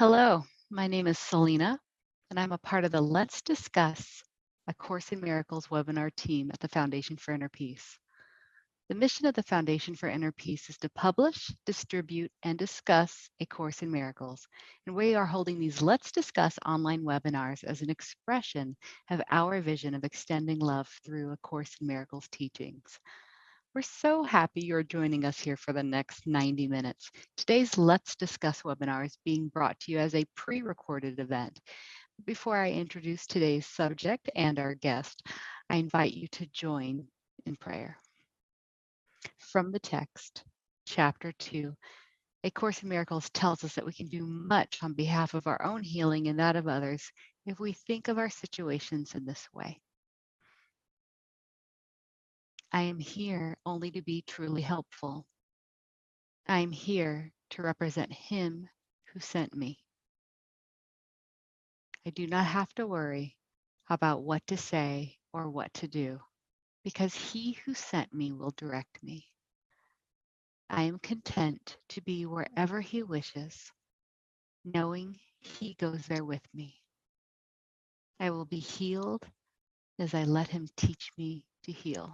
Hello, my name is Selena, and I'm a part of the Let's Discuss A Course in Miracles webinar team at the Foundation for Inner Peace. The mission of the Foundation for Inner Peace is to publish, distribute, and discuss A Course in Miracles. And we are holding these Let's Discuss online webinars as an expression of our vision of extending love through A Course in Miracles teachings. We're so happy you're joining us here for the next 90 minutes. Today's Let's Discuss webinar is being brought to you as a pre-recorded event. Before I introduce today's subject and our guest, I invite you to join in prayer. From the text, chapter 2, A Course in Miracles tells us that we can do much on behalf of our own healing and that of others if we think of our situations in this way. I am here only to be truly helpful. I am here to represent Him who sent me. I do not have to worry about what to say or what to do, because He who sent me will direct me. I am content to be wherever He wishes, knowing He goes there with me. I will be healed as I let Him teach me to heal.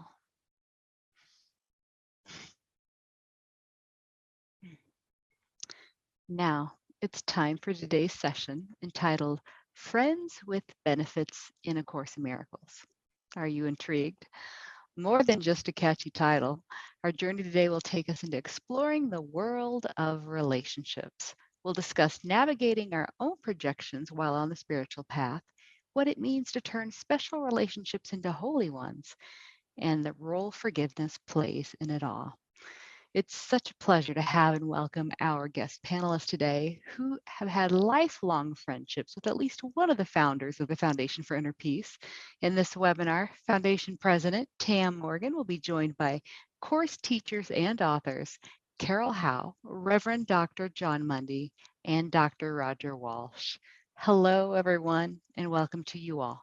Now, it's time for today's session entitled Friends with Benefits in A Course in Miracles. Are you intrigued? More than just a catchy title, our journey today will take us into exploring the world of relationships. We'll discuss navigating our own projections while on the spiritual path, what it means to turn special relationships into holy ones, and the role forgiveness plays in it all. It's such a pleasure to have and welcome our guest panelists today who have had lifelong friendships with at least one of the founders of the Foundation for Inner Peace. In this webinar, Foundation President Tam Morgan will be joined by course teachers and authors Carol Howe, Reverend Dr. Jon Mundy, and Dr. Roger Walsh. Hello, everyone, and welcome to you all.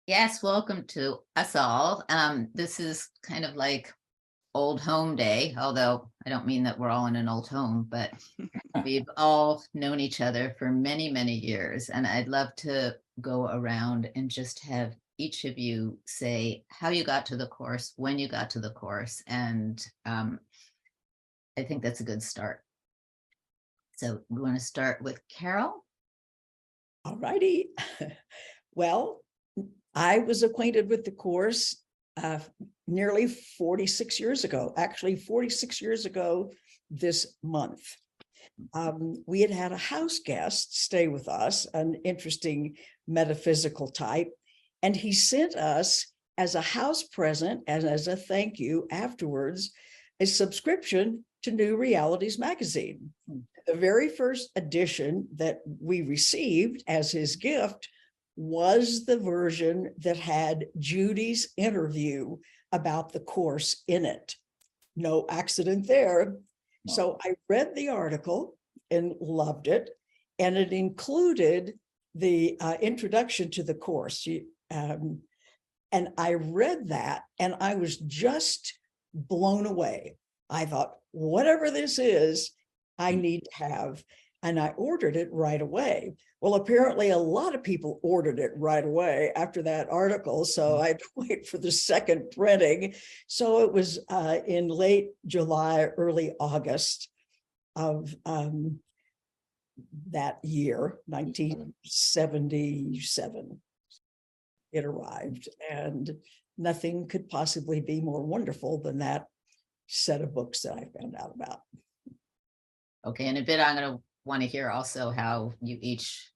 Yes, welcome to us all. This is kind of like old home day, although I don't mean that we're all in an old home, but we've all known each other for many, many years. And I'd love to go around and just have each of you say how you got to the course, when you got to the course. And I think that's a good start. So we want to start with Carol. All righty. Well, I was acquainted with the course nearly 46 years ago, actually 46 years ago this month. We had a house guest stay with us, an interesting metaphysical type, and he sent us as a house present and as a thank you afterwards, a subscription to New Realities magazine. The very first edition that we received as his gift was the version that had Judy's interview about the course in it. No accident there. No. So I read the article and loved it. And it included the introduction to the course. And I read that and I was just blown away. I thought, whatever this is, I need to have. And I ordered it right away. Well, apparently a lot of people ordered it right away after that article. So I had to wait for the second printing. So it was in late July, early August of that year, 1977. It arrived, and nothing could possibly be more wonderful than that set of books that I found out about. Okay, in a bit, I'm going to want to hear also how you each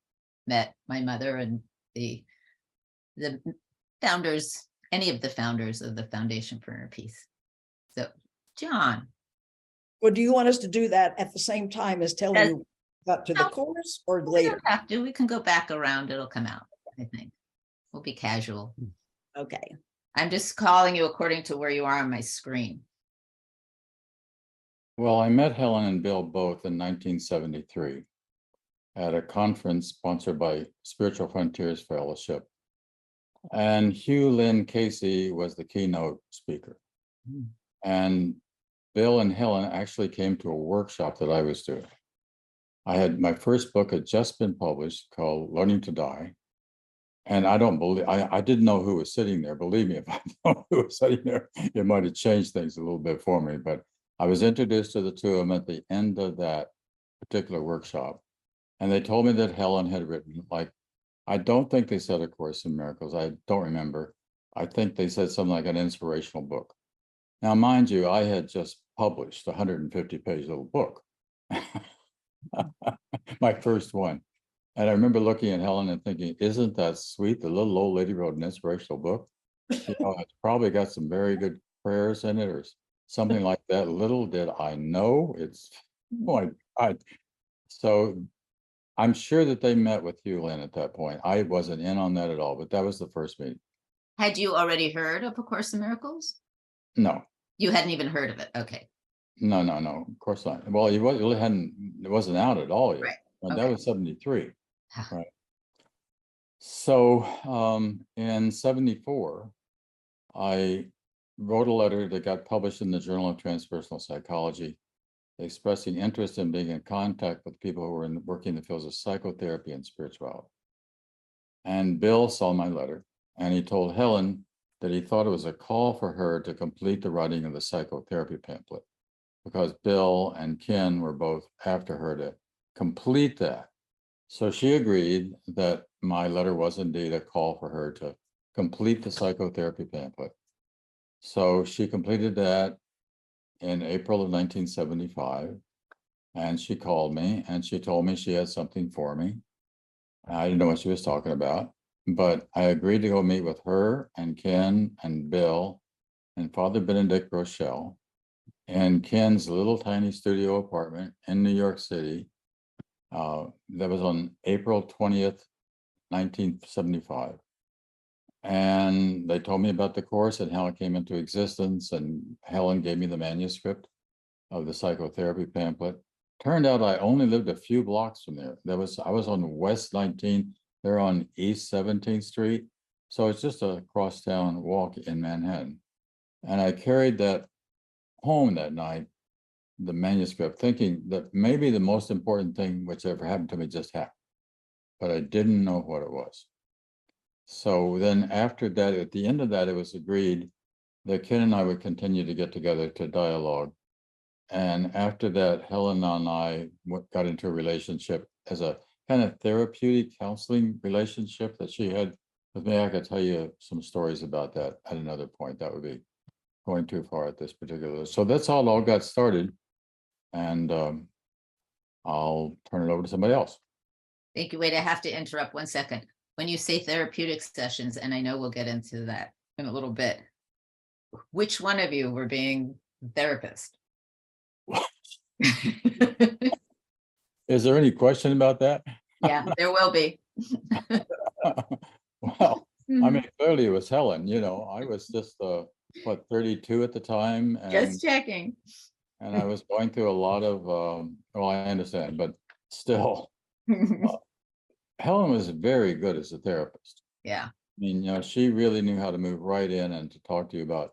met my mother and the founders, any of the founders of the Foundation for Inner Peace. So, Jon. Well, do you want us to do that at the same time as telling you about to the course, or later? We don't have to. We can go back around. It'll come out, I think. We'll be casual. Okay. I'm just calling you according to where you are on my screen. Well, I met Helen and Bill both in 1973 at a conference sponsored by Spiritual Frontiers Fellowship. And Hugh Lynn Casey was the keynote speaker. And Bill and Helen actually came to a workshop that I was doing. My first book had just been published called Learning to Die. And I don't believe, I didn't know who was sitting there. Believe me, if I know who was sitting there, it might have changed things a little bit for me. But I was introduced to the two of them at the end of that particular workshop. And they told me that Helen had written, like, I don't think they said A Course in Miracles. I don't remember. I think they said something like an inspirational book. Now, mind you, I had just published a 150-page little book, my first one. And I remember looking at Helen and thinking, isn't that sweet? The little old lady wrote an inspirational book. You know, it's probably got some very good prayers in it or something like that. Little did I know, it's, oh my God. So I'm sure that they met with Hugh Lynn at that point. I wasn't in on that at all, but that was the first meeting. Had you already heard of A Course in Miracles? No. You hadn't even heard of it. Okay. No, of course not. Well, it wasn't out at all yet. Right. And Okay. that was 73. Right. So in 74, I wrote a letter that got published in the Journal of Transpersonal Psychology, expressing interest in being in contact with people who were working in the fields of psychotherapy and spirituality. And Bill saw my letter, and he told Helen that he thought it was a call for her to complete the writing of the psychotherapy pamphlet, because Bill and Ken were both after her to complete that. So she agreed that my letter was indeed a call for her to complete the psychotherapy pamphlet. So she completed that in April of 1975. And she called me and she told me she had something for me. I didn't know what she was talking about, but I agreed to go meet with her and Ken and Bill and Father Benedict Rochelle in Ken's little tiny studio apartment in New York City. That was on April 20th, 1975. And they told me about the course and how it came into existence. And Helen gave me the manuscript of the psychotherapy pamphlet. Turned out I only lived a few blocks from there. I was on West 19th, they're on East 17th Street. So it's just a crosstown walk in Manhattan. And I carried that home that night, the manuscript, thinking that maybe the most important thing which ever happened to me just happened, but I didn't know what it was. So then after that, at the end of that, it was agreed that Ken and I would continue to get together to dialogue. And after that, Helen and I got into a relationship as a kind of therapeutic counseling relationship that she had with me. I could tell you some stories about that at another point. That would be going too far at this particular. So that's how it all got started. And I'll turn it over to somebody else. Thank you. Wait, I have to interrupt 1 second. When you say therapeutic sessions, and I know we'll get into that in a little bit, which one of you were being therapist? Is there any question about that? Yeah, there will be. Well, I mean, clearly it was Helen, you know, I was just, 32 at the time. And, Just checking. and I was going through a lot of, well, I understand, but still, Helen was very good as a therapist. Yeah. I mean, you know, she really knew how to move right in and to talk to you about,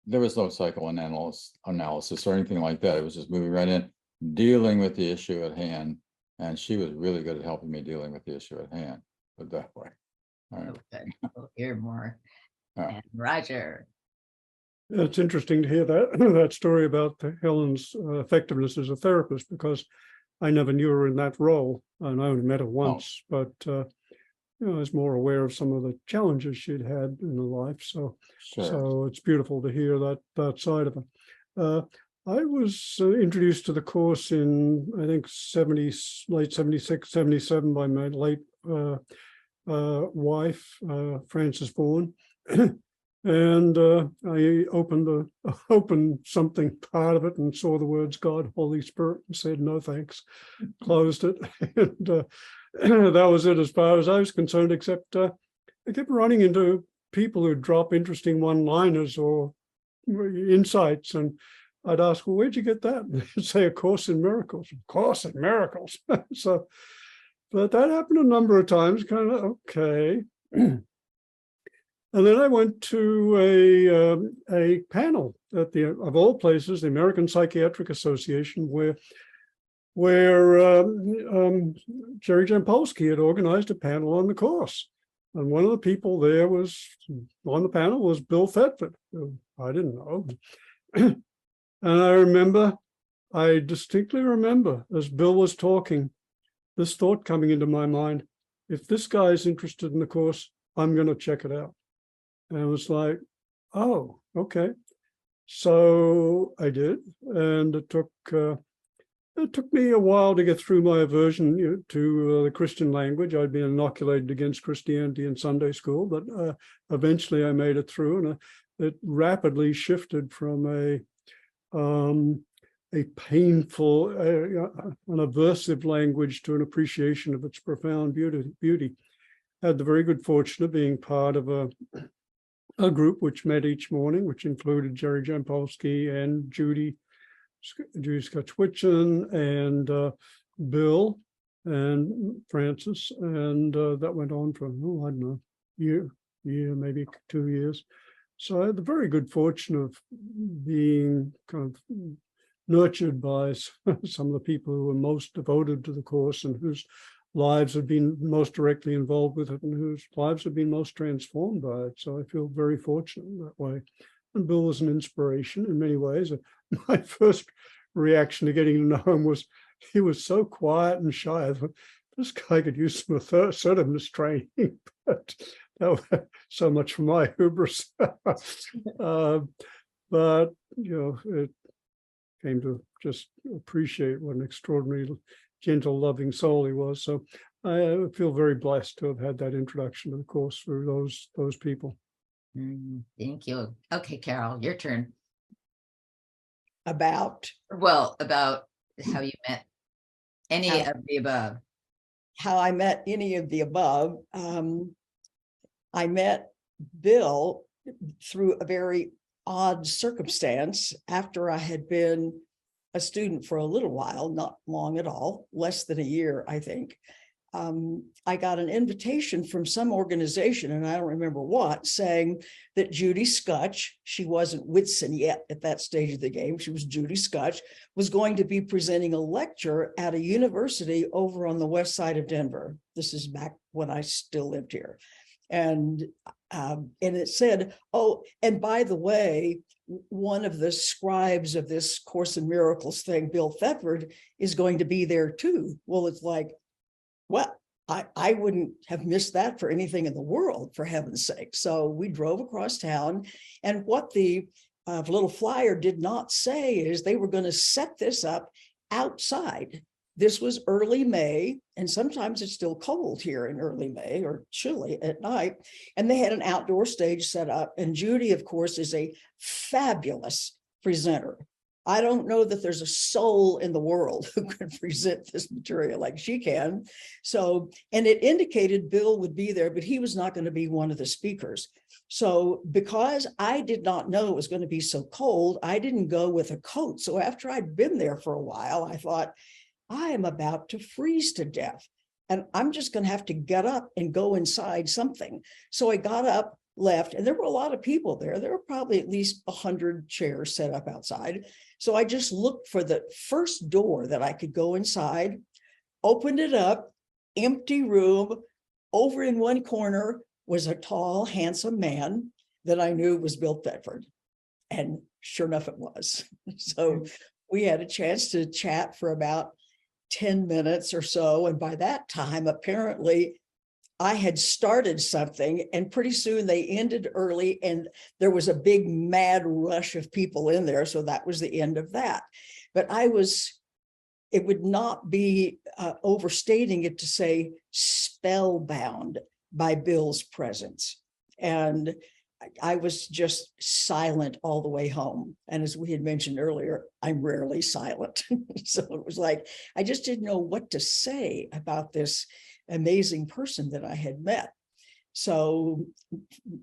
there was no psychoanalysis or anything like that. It was just moving right in, dealing with the issue at hand. And she was really good at helping me dealing with the issue at hand, put that way. All right. Okay. We'll hear more. Yeah. And Roger. It's interesting to hear that that story about Helen's effectiveness as a therapist, because I never knew her in that role, and I only met her once. But you know, I was more aware of some of the challenges she'd had in her life. So, Sure. so it's beautiful to hear that side of it. I was introduced to the course in, I think, late 76, 77 by my late wife, Frances Vaughan. And I opened something part of it and saw the words God, Holy Spirit, and said no thanks, closed it. And that was it as far as I was concerned, except I kept running into people who drop interesting one-liners or insights, and I'd ask, well, where'd you get that? And they'd say, A Course in Miracles. A Course in Miracles. So, but that happened a number of times, kind of, okay. And then I went to a panel at of all places, the American Psychiatric Association, where where Jerry Jampolsky had organized a panel on the course. And one of the people there on the panel was Bill Thetford, who I didn't know. And I distinctly remember as Bill was talking, this thought coming into my mind: if this guy is interested in the course, I'm going to check it out. And I was like, oh, okay. So I did, and it took me a while to get through my aversion to the Christian language. I'd been inoculated against Christianity in Sunday school, but eventually I made it through, and it rapidly shifted from a painful, an aversive language to an appreciation of its profound beauty. I had the very good fortune of being part of a group which met each morning, which included Jerry Jampolsky and Judy Scotch-Whitchin and Bill and Francis, and that went on for, I don't know, year, maybe 2 years. So I had the very good fortune of being kind of nurtured by some of the people who were most devoted to the course and whose lives have been most directly involved with it and whose lives have been most transformed by it. So I feel very fortunate in that way. And Bill was an inspiration in many ways. My first reaction to getting to know him was he was so quiet and shy. I thought, this guy could use some assertiveness training, but that was so much for my hubris. But, it came to just appreciate what an extraordinary, gentle, loving soul he was. So I feel very blessed to have had that introduction to the course through those people. Thank you. Okay, Carol, your turn. About how you met any of the above. how I met any of the above. I met Bill through a very odd circumstance after I had been a student for a little while, not long at all, less than a year, I think. I got an invitation from some organization, and I don't remember what, saying that Judy Scotch, she wasn't Whitson yet at that stage of the game, she was Judy Scotch, was going to be presenting a lecture at a university over on the west side of Denver. This is back when I still lived here. And it said, oh, and by the way, one of the scribes of this Course in Miracles thing, Bill Thetford, is going to be there too. Well, it's like, well, I wouldn't have missed that for anything in the world, for heaven's sake. So we drove across town, and what the little flyer did not say is they were going to set this up outside. This was early May, and sometimes it's still cold here in early May, or chilly at night. And they had an outdoor stage set up. And Judy, of course, is a fabulous presenter. I don't know that there's a soul in the world who can present this material like she can. So, and it indicated Bill would be there, but he was not going to be one of the speakers. So because I did not know it was going to be so cold, I didn't go with a coat. So after I'd been there for a while, I thought, I am about to freeze to death, and I'm just going to have to get up and go inside something. So I got up, left, and there were a lot of people there. There were probably at least 100 chairs set up outside. So I just looked for the first door that I could go inside, opened it up, empty room. Over in one corner was a tall, handsome man that I knew was Bill Thetford. And sure enough, it was. So we had a chance to chat for about 10 minutes or so. And by that time, apparently, I had started something, and pretty soon they ended early, and there was a big mad rush of people in there. So that was the end of that. But it would not be overstating it to say spellbound by Bill's presence. And I was just silent all the way home. And as we had mentioned earlier, I'm rarely silent. So it was like, I just didn't know what to say about this amazing person that I had met. So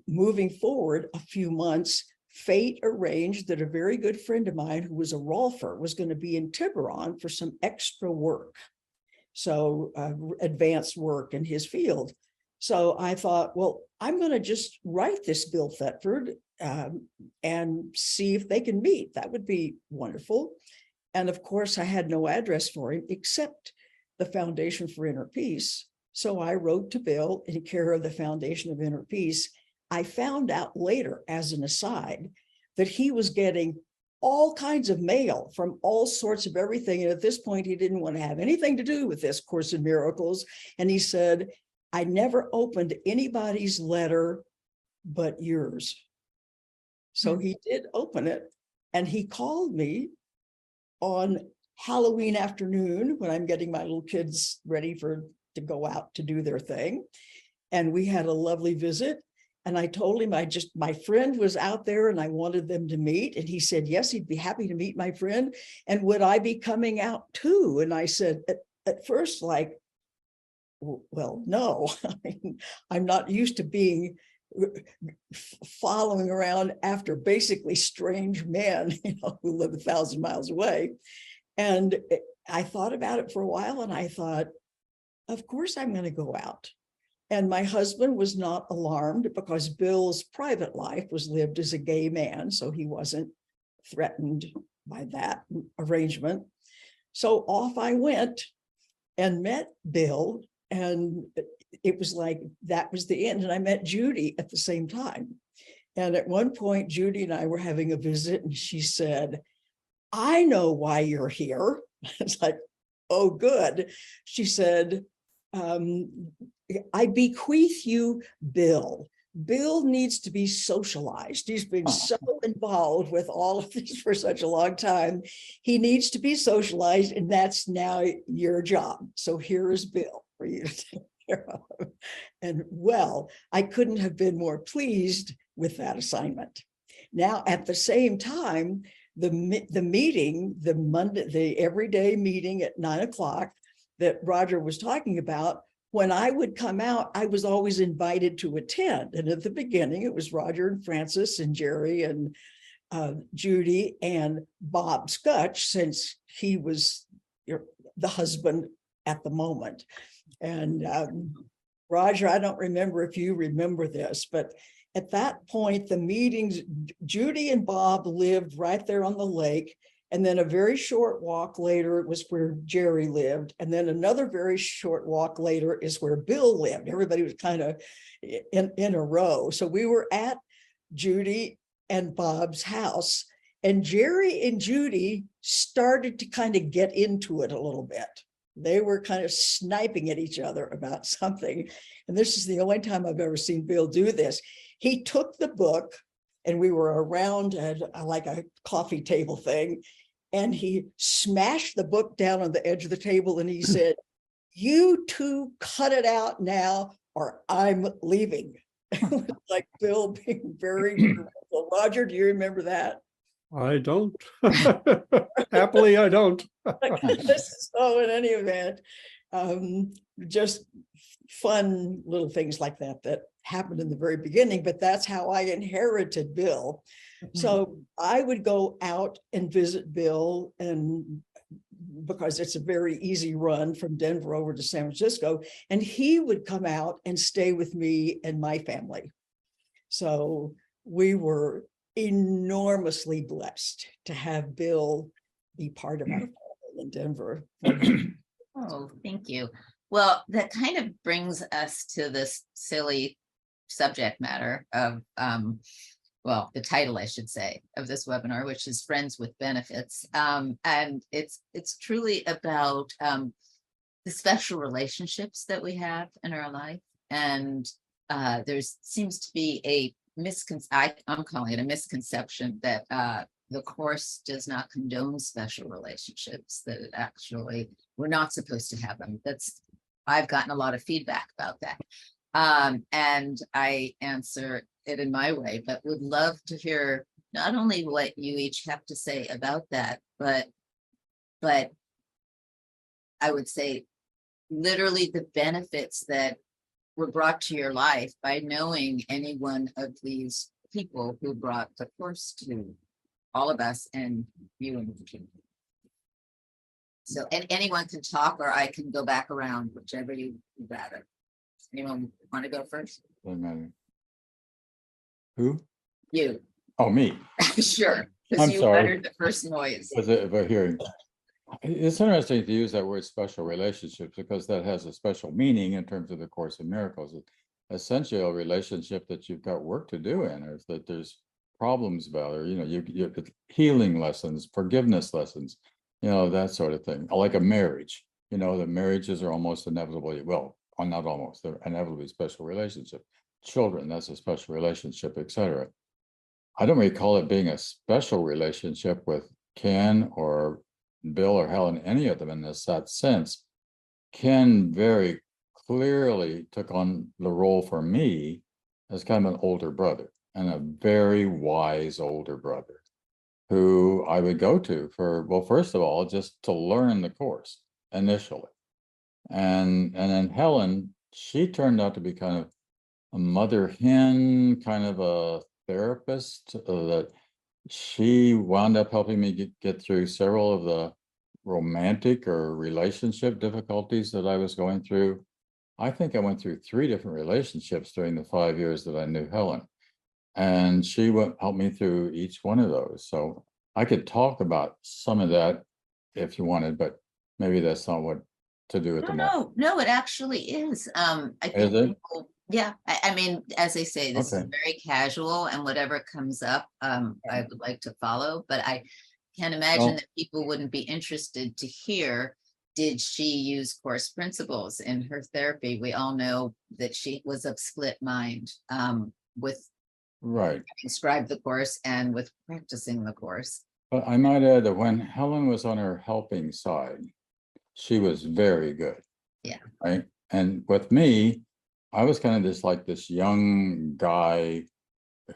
moving forward a few months, fate arranged that a very good friend of mine who was a Rolfer was going to be in Tiburon for some extra work. So advanced work in his field. So I thought, well, I'm going to just write this Bill Thetford and see if they can meet. That would be wonderful. And of course, I had no address for him except the Foundation for Inner Peace. So I wrote to Bill in care of the Foundation of Inner Peace. I found out later, as an aside, that he was getting all kinds of mail from all sorts of everything. And at this point, he didn't want to have anything to do with this Course in Miracles. And he said, I never opened anybody's letter but yours. So he did open it, and he called me on Halloween afternoon when I'm getting my little kids ready to go out to do their thing. And we had a lovely visit. And I told him my friend was out there and I wanted them to meet. And he said, yes, he'd be happy to meet my friend. And would I be coming out too? And I said, at first, like, well, no, I mean, I'm not used to being following around after basically strange men, who live 1,000 miles away. And I thought about it for a while and I thought, of course I'm going to go out. And my husband was not alarmed because Bill's private life was lived as a gay man, so he wasn't threatened by that arrangement. So off I went and met Bill, and it was like that was the end. And I met Judy at the same time. And at one point, Judy and I were having a visit, and she said, I know why you're here. It's like, oh, good. She said, I bequeath you Bill. Bill needs to be socialized. He's been so involved with all of this for such a long time. He needs to be socialized, and that's now your job. So here is Bill for you to take care of. And well, I couldn't have been more pleased with that assignment. Now, at the same time, the meeting, the everyday meeting at 9 o'clock that Roger was talking about, when I would come out, I was always invited to attend. And at the beginning, it was Roger and Francis and Jerry and Judy and Bob Scutch, since he was the husband at the moment. And Roger, I don't remember if you remember this, but at that point, the meetings, Judy and Bob lived right there on the lake. And then a very short walk later, it was where Jerry lived. And then another very short walk later is where Bill lived. Everybody was kind of in a row. So we were at Judy and Bob's house, and Jerry and Judy started to kind of get into it a little bit. They were kind of sniping at each other about something. And this is the only time I've ever seen Bill do this. He took the book, and we were around like a coffee table thing, and he smashed the book down on the edge of the table, and he said, you two cut it out now or I'm leaving. It was like Bill being very well. Roger, do you remember that? I don't. Happily, I don't. So in any event, just fun little things like that happened in the very beginning, but that's how I inherited Bill. So I would go out and visit Bill, and because it's a very easy run from Denver over to San Francisco, and he would come out and stay with me and my family. So we were enormously blessed to have Bill be part of our family in Denver. Oh, thank you. Well, that kind of brings us to this silly subject matter of, well, the title, I should say, of this webinar, which is Friends with Benefits. And it's truly about the special relationships that we have in our life. And there seems to be a I'm calling it a misconception that the Course does not condone special relationships, that it actually, we're not supposed to have them. I've gotten a lot of feedback about that. And I answer it in my way, but would love to hear not only what you each have to say about that, but I would say literally the benefits that were brought to your life by knowing any one of these people who brought the Course to all of us and you in particular. So anyone can talk, or I can go back around, whichever you would rather. Anyone want to go first? Doesn't matter. Who? You. Oh, me. Sure. Because I'm you sorry. uttered the first noise. Was it a hearing? It's interesting to use that word special relationships because that has a special meaning in terms of the Course in Miracles. It's essentially a relationship that you've got work to do in, or that there's problems about, or you healing lessons, forgiveness lessons, that sort of thing. Like a marriage, the marriages are almost inevitably, well, not almost, they're inevitably special relationship. Children, that's a special relationship, etc. I don't recall it being a special relationship with Ken or Bill or Helen, any of them in that sense. Ken very clearly took on the role for me as kind of an older brother, and a very wise older brother who I would go to for, well, first of all, just to learn the course initially. And then Helen, she turned out to be kind of a mother hen, kind of a therapist that she wound up helping me get through several of the romantic or relationship difficulties that I was going through. I think I went through 3 different relationships during the 5 years that I knew Helen. And she helped me through each one of those. So I could talk about some of that if you wanted, but maybe that's not what to do at the moment. No, it actually is. I Is think it? people, yeah, I mean, as they say, this is Okay. very casual, and whatever comes up, I would like to follow, but I can't imagine Well- that people wouldn't be interested to hear, did she use course principles in her therapy? We all know that she was of split mind with Right. inscribed the course and with practicing the course. But I might add that when Helen was on her helping side, she was very good. Yeah. Right. And with me, I was kind of this young guy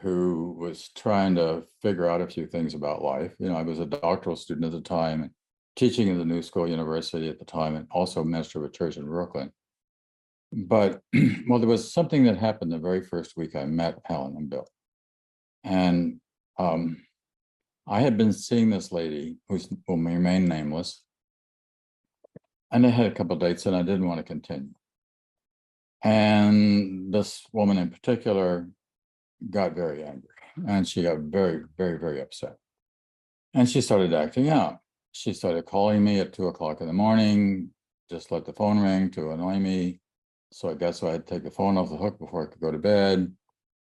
who was trying to figure out a few things about life. I was a doctoral student at the time, and teaching in the New School University at the time, and also minister of a church in Brooklyn. But well, there was something that happened the very first week I met Helen and Bill. And I had been seeing this lady who will remain nameless. And I had a couple of dates and I didn't want to continue. And this woman in particular got very angry, and she got very, very, very upset. And she started acting out. She started calling me at 2:00 in the morning, just let the phone ring to annoy me. So I guess I had to take the phone off the hook before I could go to bed.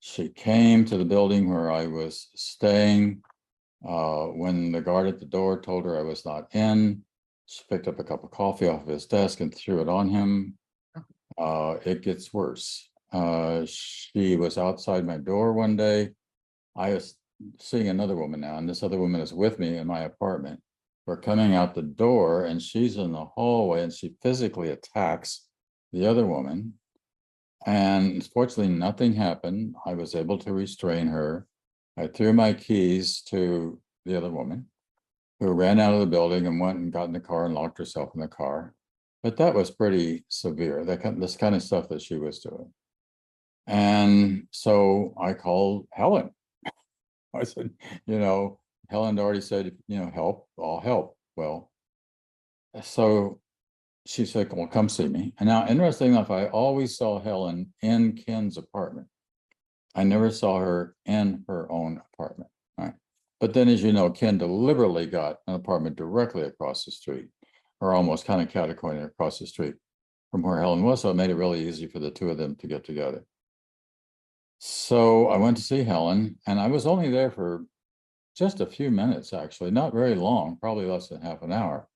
She came to the building where I was staying. When the guard at the door told her I was not in, she picked up a cup of coffee off of his desk and threw it on him. It gets worse. She was outside my door one day. I was seeing another woman now, and this other woman is with me in my apartment. We're coming out the door, and she's in the hallway, and she physically attacks the other woman. And fortunately, nothing happened. I was able to restrain her. I threw my keys to the other woman, who ran out of the building and went and got in the car and locked herself in the car. But that was pretty severe, this kind of stuff that she was doing. And so I called Helen. I said, Helen already said, help, I'll help. Well, so she said, well, come see me. And now, interesting enough, I always saw Helen in Ken's apartment. I never saw her in her own apartment. Right. But then, as you know, Ken deliberately got an apartment directly across the street, or almost kind of catty-corner across the street from where Helen was. So it made it really easy for the two of them to get together. So I went to see Helen, and I was only there for just a few minutes, actually, not very long, probably less than half an hour.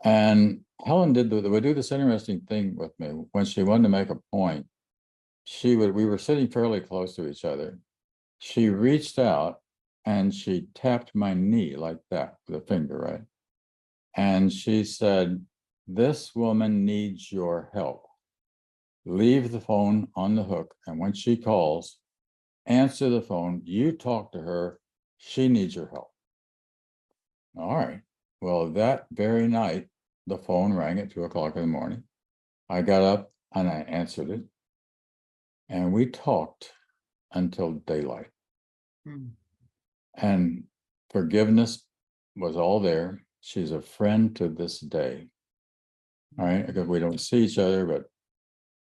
And Helen would do this interesting thing with me. When she wanted to make a point, we were sitting fairly close to each other. She reached out and she tapped my knee like that with a finger, right? And she said, this woman needs your help. Leave the phone on the hook, and when she calls, answer the phone. You talk to her. She needs your help. All right. Well, that very night, the phone rang at 2:00 in the morning. I got up and I answered it. And we talked until daylight. And forgiveness was all there. She's a friend to this day. All right. Because we don't see each other, but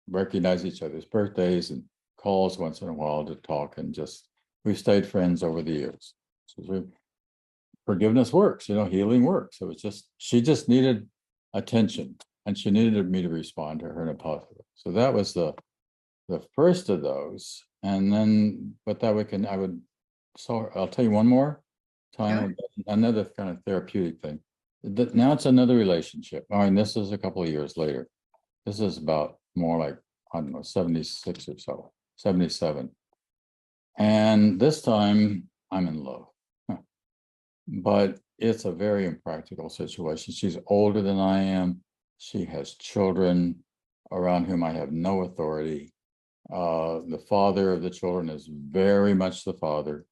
recognize each other's birthdays and calls once in a while to talk, and we've stayed friends over the years. So forgiveness works, healing works. It was just, she just needed attention, and she needed me to respond to her in a positive way. So that was the first of those. And then, but that so I'll tell you one more time, another kind of therapeutic thing. Now it's another relationship. I mean, this is a couple of years later. This is about more like, I don't know, 76 or so, 77. And this time I'm in love. But it's a very impractical situation. She's older than I am. She has children around whom I have no authority. The father of the children is very much the father,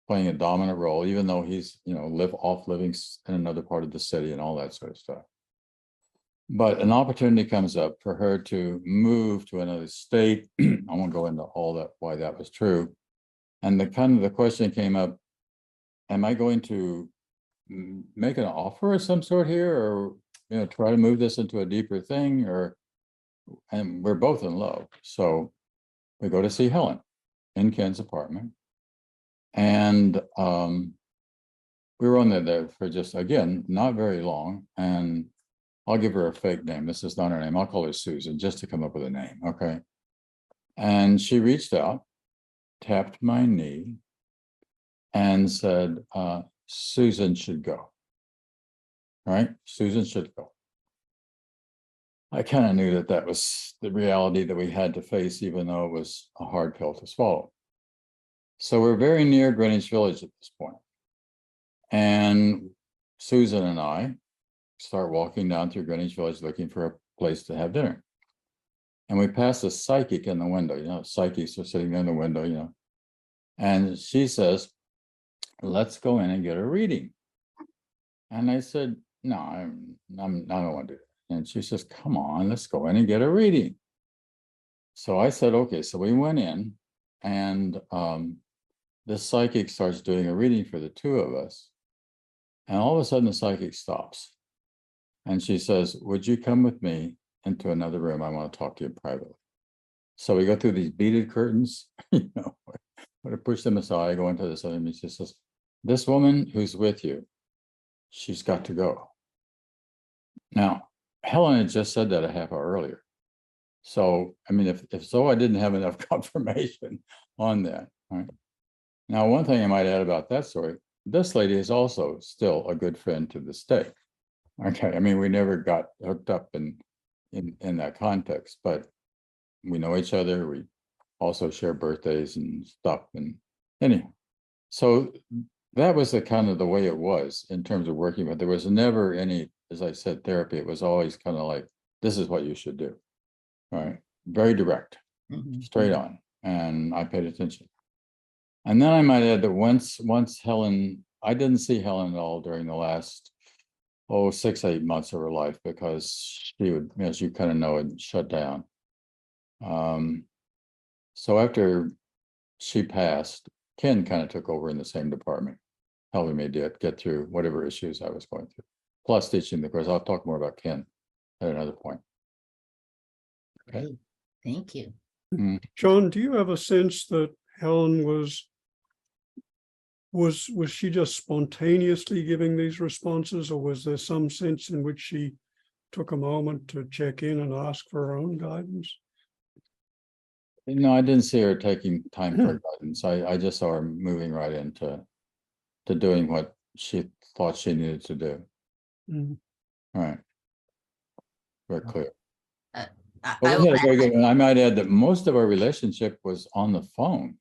playing a dominant role, even though he's, living in another part of the city and all that sort of stuff. But an opportunity comes up for her to move to another state. I won't go into all that, why that was true. And the question came up, am I going to make an offer of some sort here, or, try to move this into a deeper thing, and we're both in love. So we go to see Helen in Ken's apartment. And we were on there for just, again, not very long. And I'll give her a fake name. This is not her name. I'll call her Susan, just to come up with a name. Okay. And she reached out, tapped my knee, and said, Susan should go. Right? Susan should go. I kind of knew that was the reality that we had to face, even though it was a hard pill to swallow. So we're very near Greenwich Village at this point. And Susan and I start walking down through Greenwich Village looking for a place to have dinner. And we pass a psychic in the window, psychics are sitting there in the window, and she says, let's go in and get a reading. And I said, no, I don't want to do that. And she says, come on, let's go in and get a reading. So I said, okay. So we went in, and this psychic starts doing a reading for the two of us. And all of a sudden the psychic stops. And she says, would you come with me into another room? I want to talk to you privately. So we go through these beaded curtains, I push them aside, go into this other room. She says, this woman who's with you, she's got to go. Now, Helen had just said that a half hour earlier. So, I mean, if so, I didn't have enough confirmation on that. Right? Now, one thing I might add about that story, this lady is also still a good friend to this day. Okay, I mean, we never got hooked up in that context, but we know each other. We also share birthdays and stuff. And anyhow, so that was the kind of the way it was in terms of working, but there was never any, as I said, therapy. It was always kind of like, this is what you should do. Right? Very direct, straight on. And I paid attention. And then I might add that once Helen, I didn't see Helen at all during the last 6-8 months of her life, because she would, as you kind of know, it shut down. So after she passed, Ken kind of took over in the same department, helping me get through whatever issues I was going through, plus teaching the course. I'll talk more about Ken at another point. Okay. Thank you. John, do you have a sense that Helen was she just spontaneously giving these responses, or was there some sense in which she took a moment to check in and ask for her own guidance? No, I didn't see her taking time for guidance. I just saw her moving right into doing what she thought she needed to do. All right. Very clear. I might add that most of our relationship was on the phone.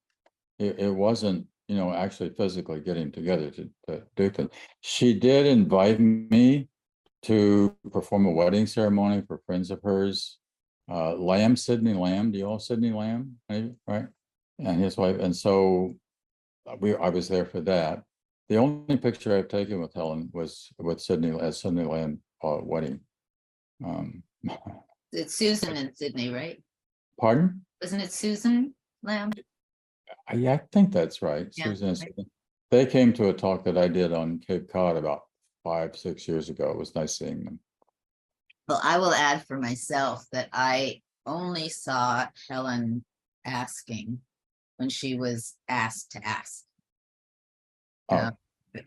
It wasn't, actually physically getting together to do things. She did invite me to perform a wedding ceremony for friends of hers. Sidney Lamb, do you all Sidney Lamb? Maybe, right? And his wife. And so I was there for that. The only picture I've taken with Helen was with Sidney Lamb wedding. It's Susan and Sydney, right? Pardon? Wasn't it Susan Lamb? I think that's right. Yeah, Susan and right. Sydney. They came to a talk that I did on Cape Cod about 5-6 years ago. It was nice seeing them. Well, I will add for myself that I only saw Helen asking when she was asked to ask.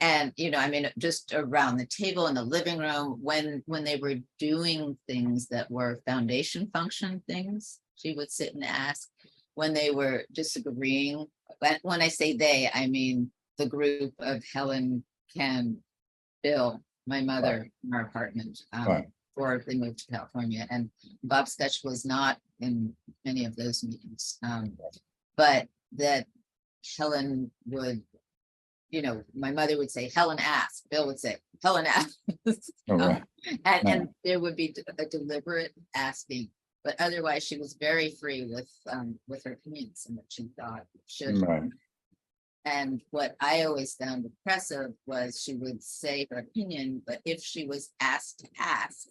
And, I mean, just around the table in the living room, when they were doing things that were foundation function things, she would sit and ask. When they were disagreeing, when I say they, I mean the group of Helen, Ken, Bill, my mother, in our apartment, before they moved to California. And Bob Sketch was not in any of those meetings. But that Helen would, my mother would say, Helen asked, Bill would say, Helen asked. And there would be a deliberate asking, but otherwise she was very free with her opinions and what she thought should. Right. And what I always found impressive was she would say her opinion, but if she was asked to ask,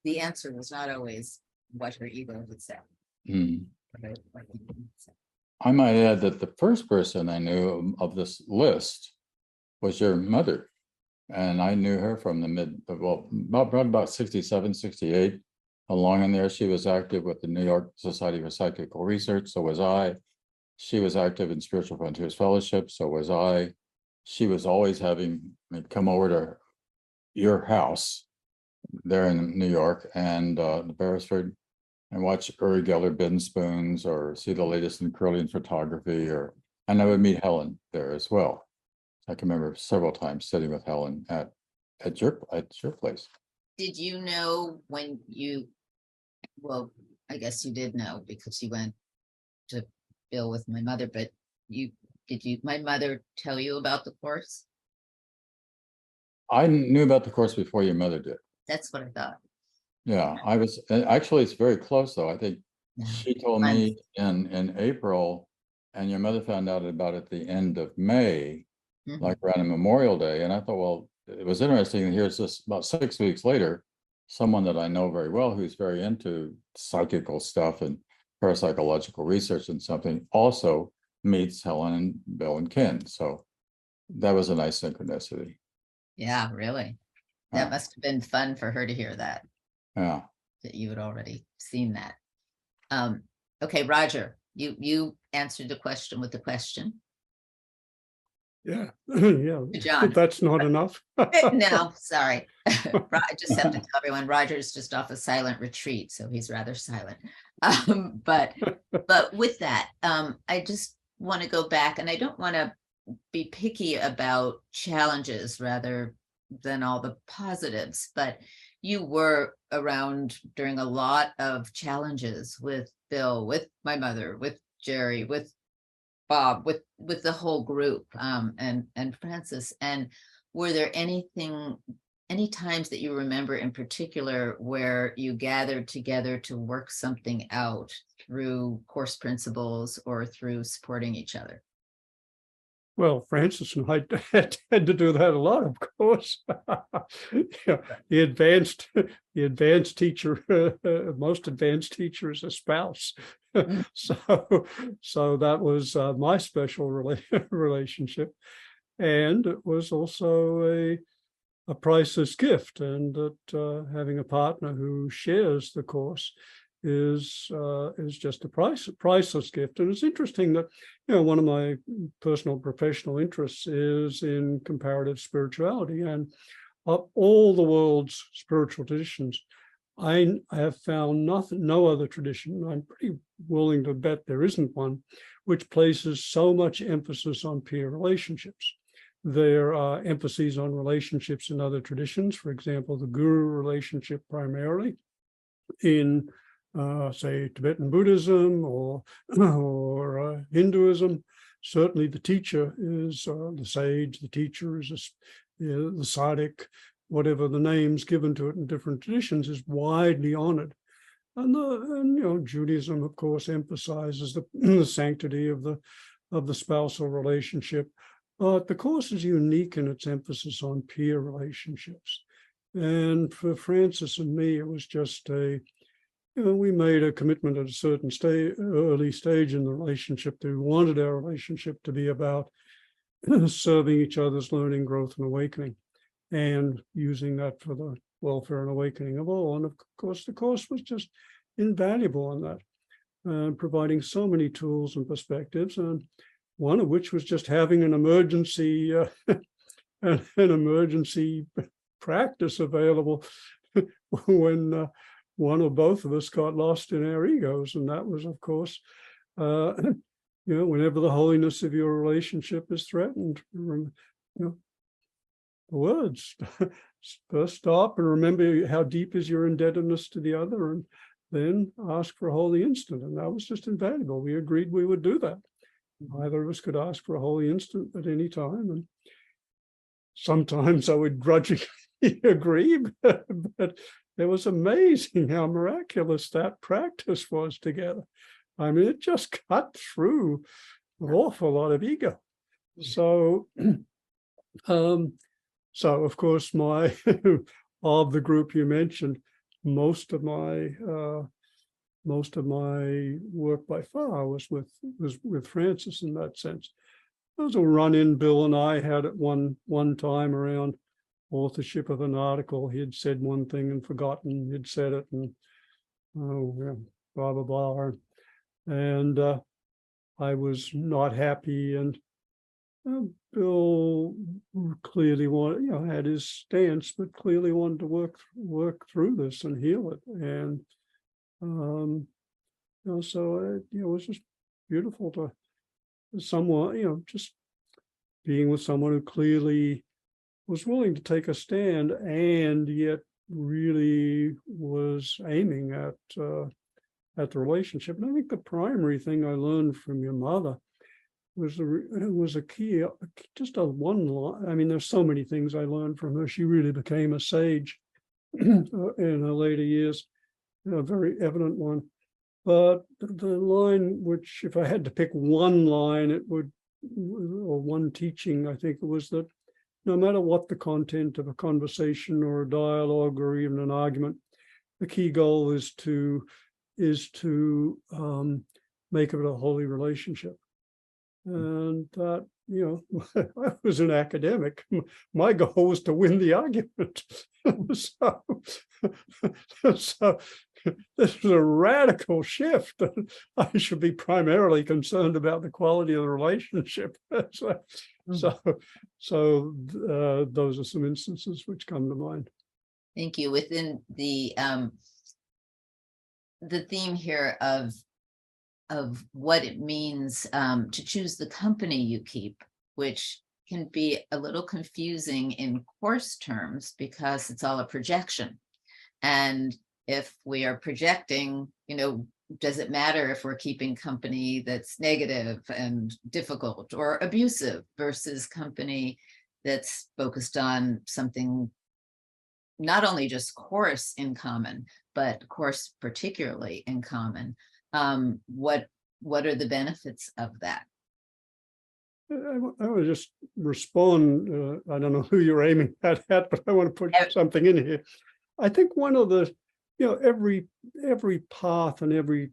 the answer was not always what her ego would say. I might add that the first person I knew of this list was your mother. And I knew her from about 67, 68. Along in there, she was active with the New York Society for Psychical Research. So was I. She was active in Spiritual Frontiers Fellowship. So was I. She was always having me come over to your house there in New York and Beresford, and watch Uri Geller bin spoons or see the latest in Curlian photography, and I would meet Helen there as well. I can remember several times sitting with Helen at your place. Did you know when well, I guess you did know because you went to Bill with my mother, but did my mother tell you about the course? I knew about the course before your mother did. That's what I thought. Yeah, I was actually, it's very close though. I think she told me in April, and your mother found out about it at the end of May, like around Memorial Day. And I thought, well, it was interesting. And here's this about 6 weeks later, someone that I know very well who's very into psychical stuff and parapsychological research and something also meets Helen and Bill and Ken. So that was a nice synchronicity. Yeah, really. That must have been fun for her to hear that. Yeah. That you had already seen that. Okay, Roger, you answered the question with the question. Yeah, yeah. John. That's not enough. No, sorry. I just have to tell everyone Roger's just off a silent retreat, so he's rather silent. But with that, I just want to go back, and I don't want to be picky about challenges rather than all the positives, but you were around during a lot of challenges with Bill, with my mother, with Jerry, with Bob, with the whole group, and Francis. And were there any times that you remember in particular where you gathered together to work something out through course principles or through supporting each other? Well, Francis and I had to do that a lot, of course. Yeah, the advanced teacher, most advanced teacher is a spouse. So that was my special relationship, and it was also a priceless gift. And that having a partner who shares the course is just a priceless gift. And it's interesting that one of my personal professional interests is in comparative spirituality, and of all the world's spiritual traditions, I have found no other tradition, I'm pretty willing to bet there isn't one, which places so much emphasis on peer relationships. There are emphases on relationships in other traditions, for example, the guru relationship primarily in say Tibetan Buddhism or Hinduism. Certainly the teacher is the sage, the teacher is the tzaddik, whatever the names given to it in different traditions, is widely honored. And Judaism, of course, emphasizes the sanctity of the spousal relationship. But the course is unique in its emphasis on peer relationships. And for Francis and me, it was just we made a commitment at a certain early stage in the relationship that we wanted our relationship to be about serving each other's learning, growth, and awakening, and using that for the welfare and awakening of all. And of course, the course was just invaluable on that, providing so many tools and perspectives, and one of which was just having an emergency an emergency practice available when one or both of us got lost in our egos. And that was, of course, whenever the holiness of your relationship is threatened, the words, first stop and remember how deep is your indebtedness to the other, and then ask for a holy instant. And that was just invaluable. We agreed we would do that. Either of us could ask for a holy instant at any time. And sometimes I would grudgingly agree, but it was amazing how miraculous that practice was together. I mean, it just cut through an awful lot of ego. So, of course, of the group you mentioned, most of my work by far was with Francis in that sense. There was a run-in Bill and I had at one time around authorship of an article. He had said one thing and forgotten he'd said it, and blah blah blah, and I was not happy, and Bill clearly had his stance, but clearly wanted to work through this and heal it. And so it was just beautiful to someone, just being with someone who clearly was willing to take a stand and yet really was aiming at the relationship. And I think the primary thing I learned from your mother was a key, just a one line. I mean, there's so many things I learned from her. She really became a sage in her later years, a very evident one. But the line, which if I had to pick one line, or one teaching, I think it was that no matter what the content of a conversation or a dialogue or even an argument, the key goal is to make it a holy relationship. And that, I was an academic. My goal was to win the argument. So this was a radical shift. I should be primarily concerned about the quality of the relationship. So those are some instances which come to mind. Thank you. Within the theme here of what it means to choose the company you keep, which can be a little confusing in course terms because it's all a projection. And if we are projecting, does it matter if we're keeping company that's negative and difficult or abusive versus company that's focused on something not only just course in common, but course particularly in common? What are the benefits of that? I would just respond. I don't know who you're aiming at, but I want to put something in here. I think one of the, every path and every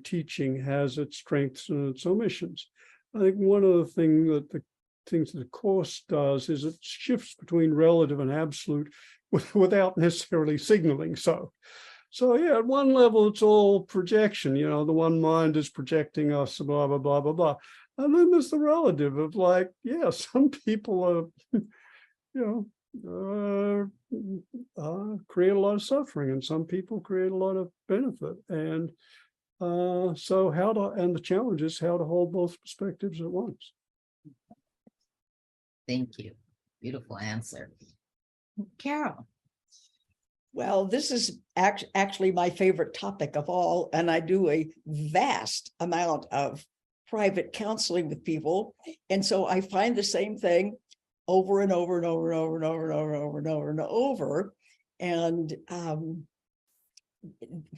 teaching has its strengths and its omissions. I think one of the things that the course does is it shifts between relative and absolute without necessarily signaling so. So yeah, at one level, it's all projection. The one mind is projecting us, blah, blah, blah, blah, blah. And then there's the relative of some people create a lot of suffering, and some people create a lot of benefit. And and the challenge is how to hold both perspectives at once. Thank you. Beautiful answer. Carol. Well, this is actually my favorite topic of all, and I do a vast amount of private counseling with people. And so I find the same thing over and over and over and over and over and over and over and over and over. And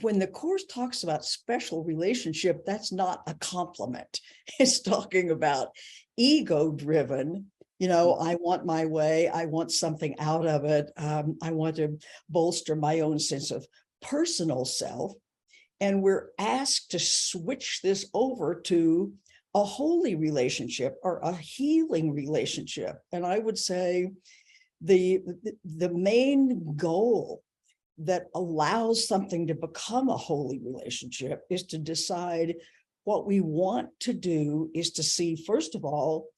when the Course talks about special relationship, that's not a compliment. It's talking about ego-driven. I want my way. I want something out of it. I want to bolster my own sense of personal self. And we're asked to switch this over to a holy relationship or a healing relationship. And I would say the main goal that allows something to become a holy relationship is to decide what we want to do is to see, first of all,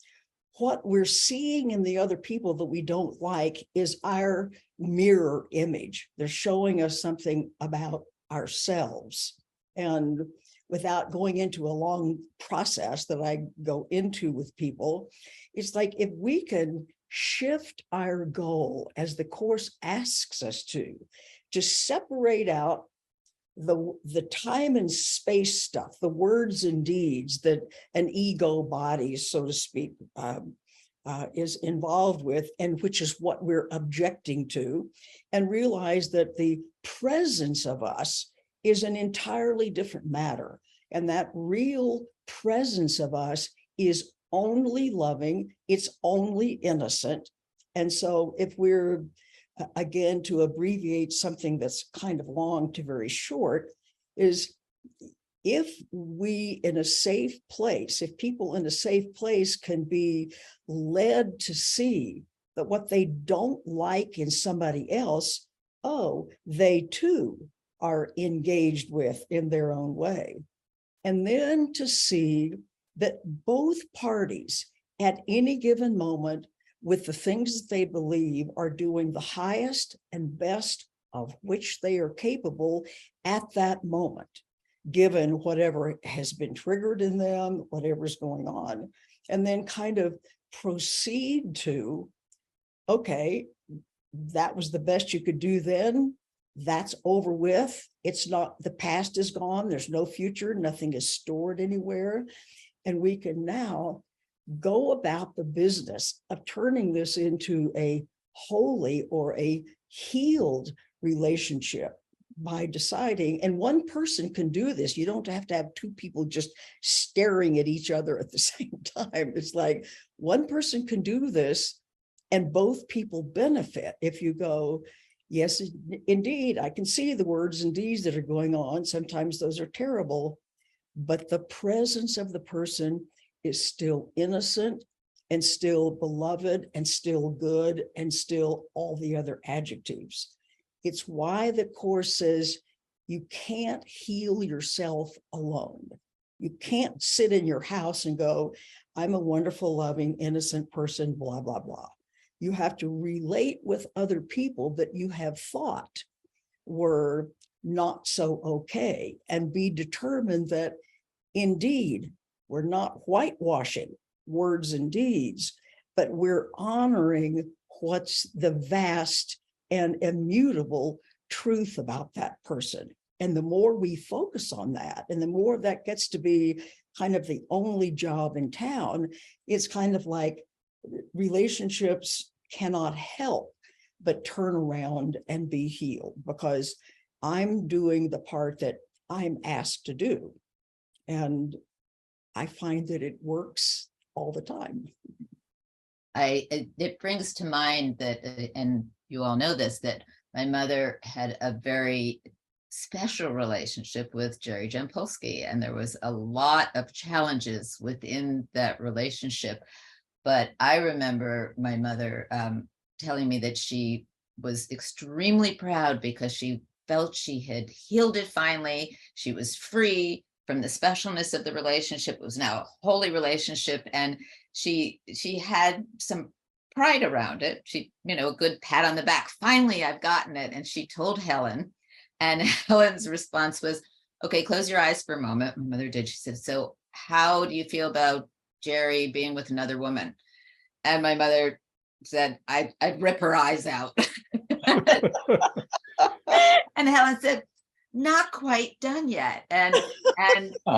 what we're seeing in the other people that we don't like is our mirror image. They're showing us something about ourselves. And without going into a long process that I go into with people, it's like if we can shift our goal as the Course asks us to separate out the time and space stuff, the words and deeds that an ego body, so to speak, is involved with, and which is what we're objecting to, and realize that the presence of us is an entirely different matter. And that real presence of us is only loving, it's only innocent. And so if we're, again, to abbreviate something that's kind of long to very short, is if we in a safe place, if people in a safe place can be led to see that what they don't like in somebody else, oh, they too are engaged with in their own way. And then to see that both parties at any given moment, with the things that they believe, are doing the highest and best of which they are capable at that moment, given whatever has been triggered in them, whatever's going on, and then kind of proceed to, okay, that was the best you could do then. That's over with. It's not, the past is gone. There's no future. Nothing is stored anywhere. And we can now go about the business of turning this into a holy or a healed relationship by deciding, and one person can do this. You don't have to have two people just staring at each other at the same time. It's like one person can do this and both people benefit. If you go, yes, indeed, I can see the words and deeds that are going on. Sometimes those are terrible, but the presence of the person is still innocent and still beloved and still good and still all the other adjectives. It's why the Course says you can't heal yourself alone. You can't sit in your house and go, I'm a wonderful, loving, innocent person, blah, blah, blah. You have to relate with other people that you have thought were not so okay, and be determined that indeed we're not whitewashing words and deeds, but we're honoring what's the vast and immutable truth about that person. And the more we focus on that, and the more that gets to be kind of the only job in town, it's kind of like relationships cannot help but turn around and be healed, because I'm doing the part that I'm asked to do. And I find that it works all the time. It brings to mind that, and you all know this, that my mother had a very special relationship with Jerry Jampolsky, and there was a lot of challenges within that relationship. But I remember my mother telling me that she was extremely proud because she felt she had healed it finally. She was free from the specialness of the relationship. It was now a holy relationship, and she had some pride around it. She, a good pat on the back. Finally, I've gotten it. And she told Helen, and Helen's response was, okay, close your eyes for a moment. My mother did. She said, so how do you feel about Jerry being with another woman? And my mother said, I'd rip her eyes out. And Helen said, not quite done yet. And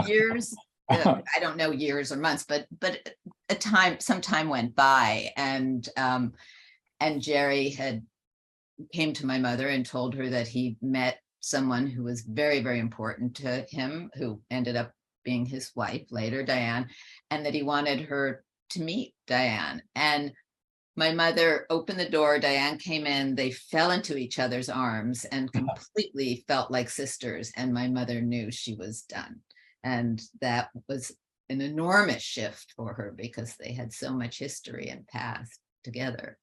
years, I don't know years or months, but some time went by, and Jerry came to my mother and told her that he met someone who was very, very important to him, who ended up being his wife later, Diane, and that he wanted her to meet Diane. And my mother opened the door, Diane came in, they fell into each other's arms and completely felt like sisters. And my mother knew she was done. And that was an enormous shift for her, because they had so much history and past together,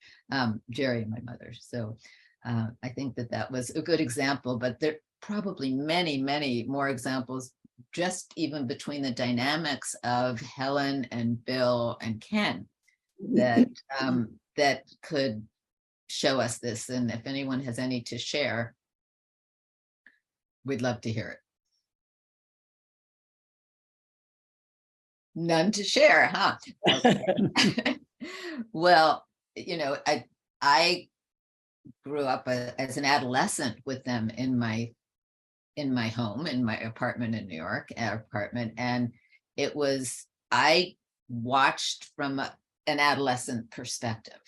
Jerry and my mother. So I think that was a good example, but there are probably many, many more examples, just even between the dynamics of Helen and Bill and Ken. that that could show us this. And if anyone has any to share, we'd love to hear it. None to share, huh? Okay. Well, I grew up as an adolescent with them in my home, in my apartment in New York, and I watched from an adolescent perspective,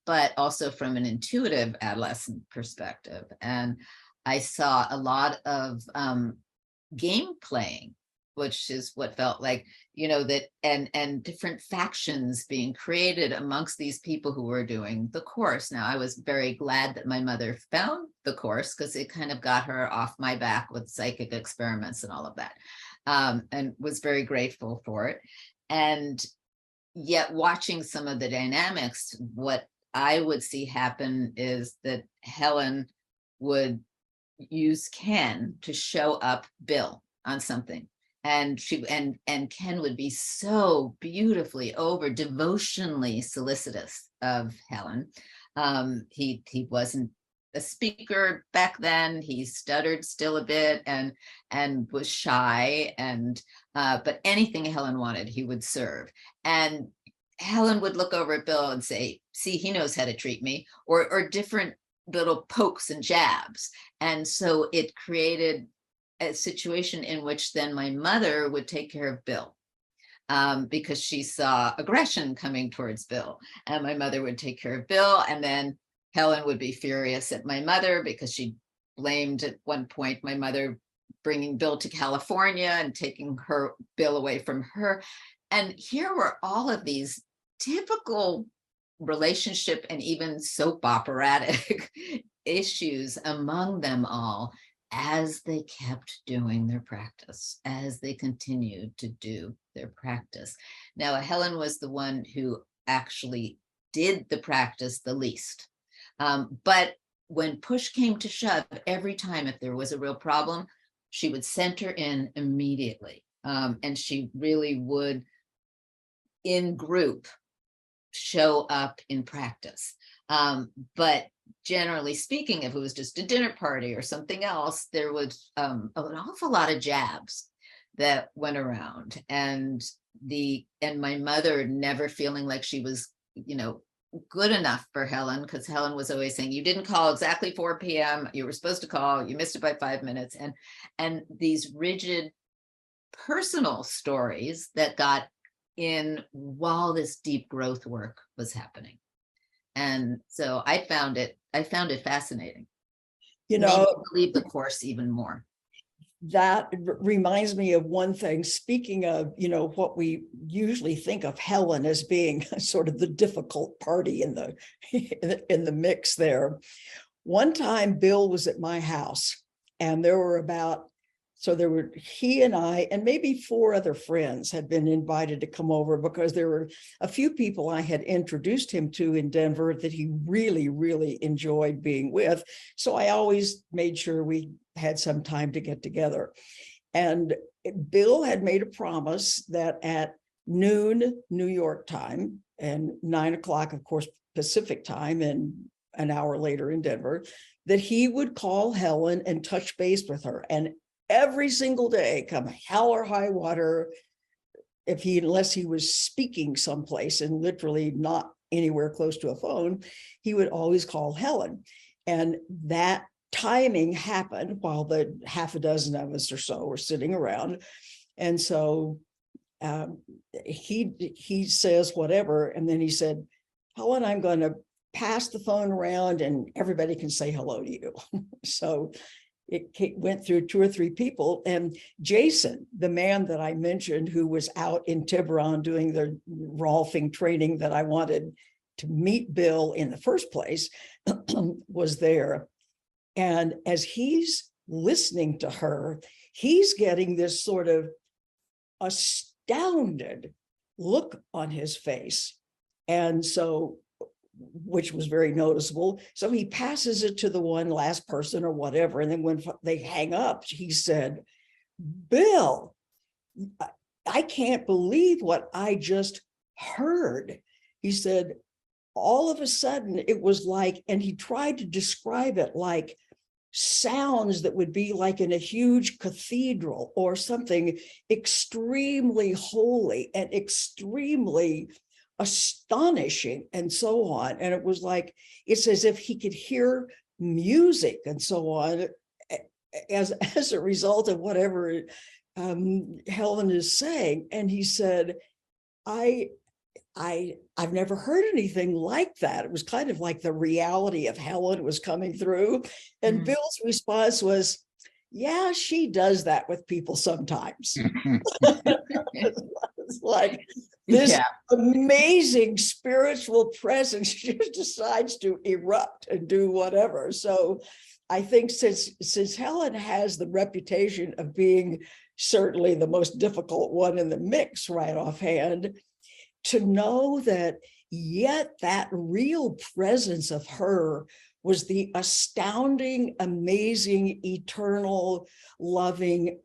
but also from an intuitive adolescent perspective. And I saw a lot of game playing, which is what felt like, that and different factions being created amongst these people who were doing the course. Now, I was very glad that my mother found the course, because it kind of got her off my back with psychic experiments and all of that, and was very grateful for it. And yet, watching some of the dynamics, what I would see happen is that Helen would use Ken to show up Bill on something. And Ken would be so beautifully devotionally solicitous of Helen. He wasn't a speaker back then. He stuttered still a bit and was shy, but anything Helen wanted, he would serve. And Helen would look over at Bill and say, "See, he knows how to treat me," or different little pokes and jabs. And so it created a situation in which then my mother would take care of Bill, because she saw aggression coming towards Bill, and my mother would take care of Bill. And then Helen would be furious at my mother because she blamed at one point my mother bringing Bill to California and taking Bill away from her. And here were all of these typical relationship and even soap operatic issues among them all, as they kept doing their practice, as they continued to do their practice. Now, Helen was the one who actually did the practice the least. But when push came to shove, every time if there was a real problem, she would center in immediately. And she really would, in group, show up in practice. But generally speaking, if it was just a dinner party or something else, there was an awful lot of jabs that went around, and my mother never feeling like she was, good enough for Helen, because Helen was always saying, "You didn't call exactly 4 p.m. You were supposed to call. You missed it by 5 minutes," and these rigid personal stories that got in while this deep growth work was happening. And so I found it fascinating. Made me believe the course even more. That reminds me of one thing. Speaking of, what we usually think of Helen as being sort of the difficult party in the mix there. One time Bill was at my house, and he and I and maybe 4 other friends had been invited to come over, because there were a few people I had introduced him to in Denver that he really, really enjoyed being with. So I always made sure we had some time to get together. And Bill had made a promise that at noon New York time and 9 o'clock, of course, Pacific time, and an hour later in Denver, that he would call Helen and touch base with her. And every single day, come hell or high water, unless he was speaking someplace and literally not anywhere close to a phone, he would always call Helen. And that timing happened while the half a dozen of us or so were sitting around. And so he says whatever, and then he said, "Helen, I'm going to pass the phone around and everybody can say hello to you." So it went through 2 or 3 people, and Jason, the man that I mentioned, who was out in Tiburon doing the Rolfing training that I wanted to meet Bill in the first place, was there. And as he's listening to her, he's getting this sort of astounded look on his face. And so, which was very noticeable. So he passes it to the one last person or whatever. And then when they hang up, he said, "Bill, I can't believe what I just heard." he said, all of a sudden it was like, and he tried to describe it like sounds that would be like in a huge cathedral or something extremely holy and extremely astonishing and so on. And it was like, it's as if he could hear music and so on as a result of whatever Helen is saying. And he said, I've never heard anything like that. It was kind of like the reality of Helen was coming through. And Bill's response was, yeah, she does that with people sometimes. It's like this amazing spiritual presence just decides to erupt and do whatever. So I think since Helen has the reputation of being certainly the most difficult one in the mix right offhand, to know that yet that real presence of her was the astounding, amazing, eternal, loving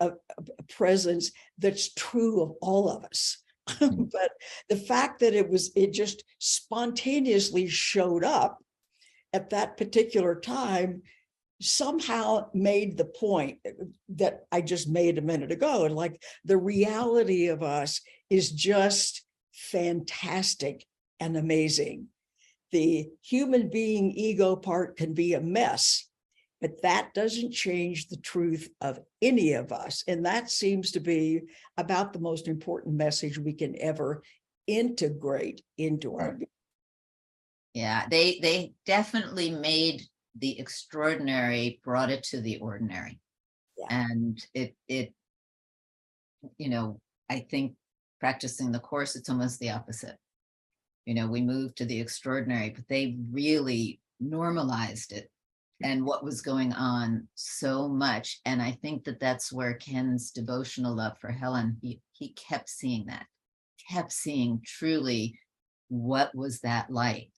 presence that's true of all of us. But the fact that it just spontaneously showed up at that particular time somehow made the point that I just made a minute ago. And like the reality of us is just fantastic and amazing. The human being ego part can be a mess, but that doesn't change the truth of any of us. And that seems to be about the most important message we can ever integrate into our being. Yeah, they definitely made the extraordinary, brought it to the ordinary. Yeah. And it I think practicing the course, it's almost the opposite. We moved to the extraordinary, but they really normalized it and what was going on so much. And I think that that's where Ken's devotional love for Helen, he kept seeing that, kept seeing truly what was that like,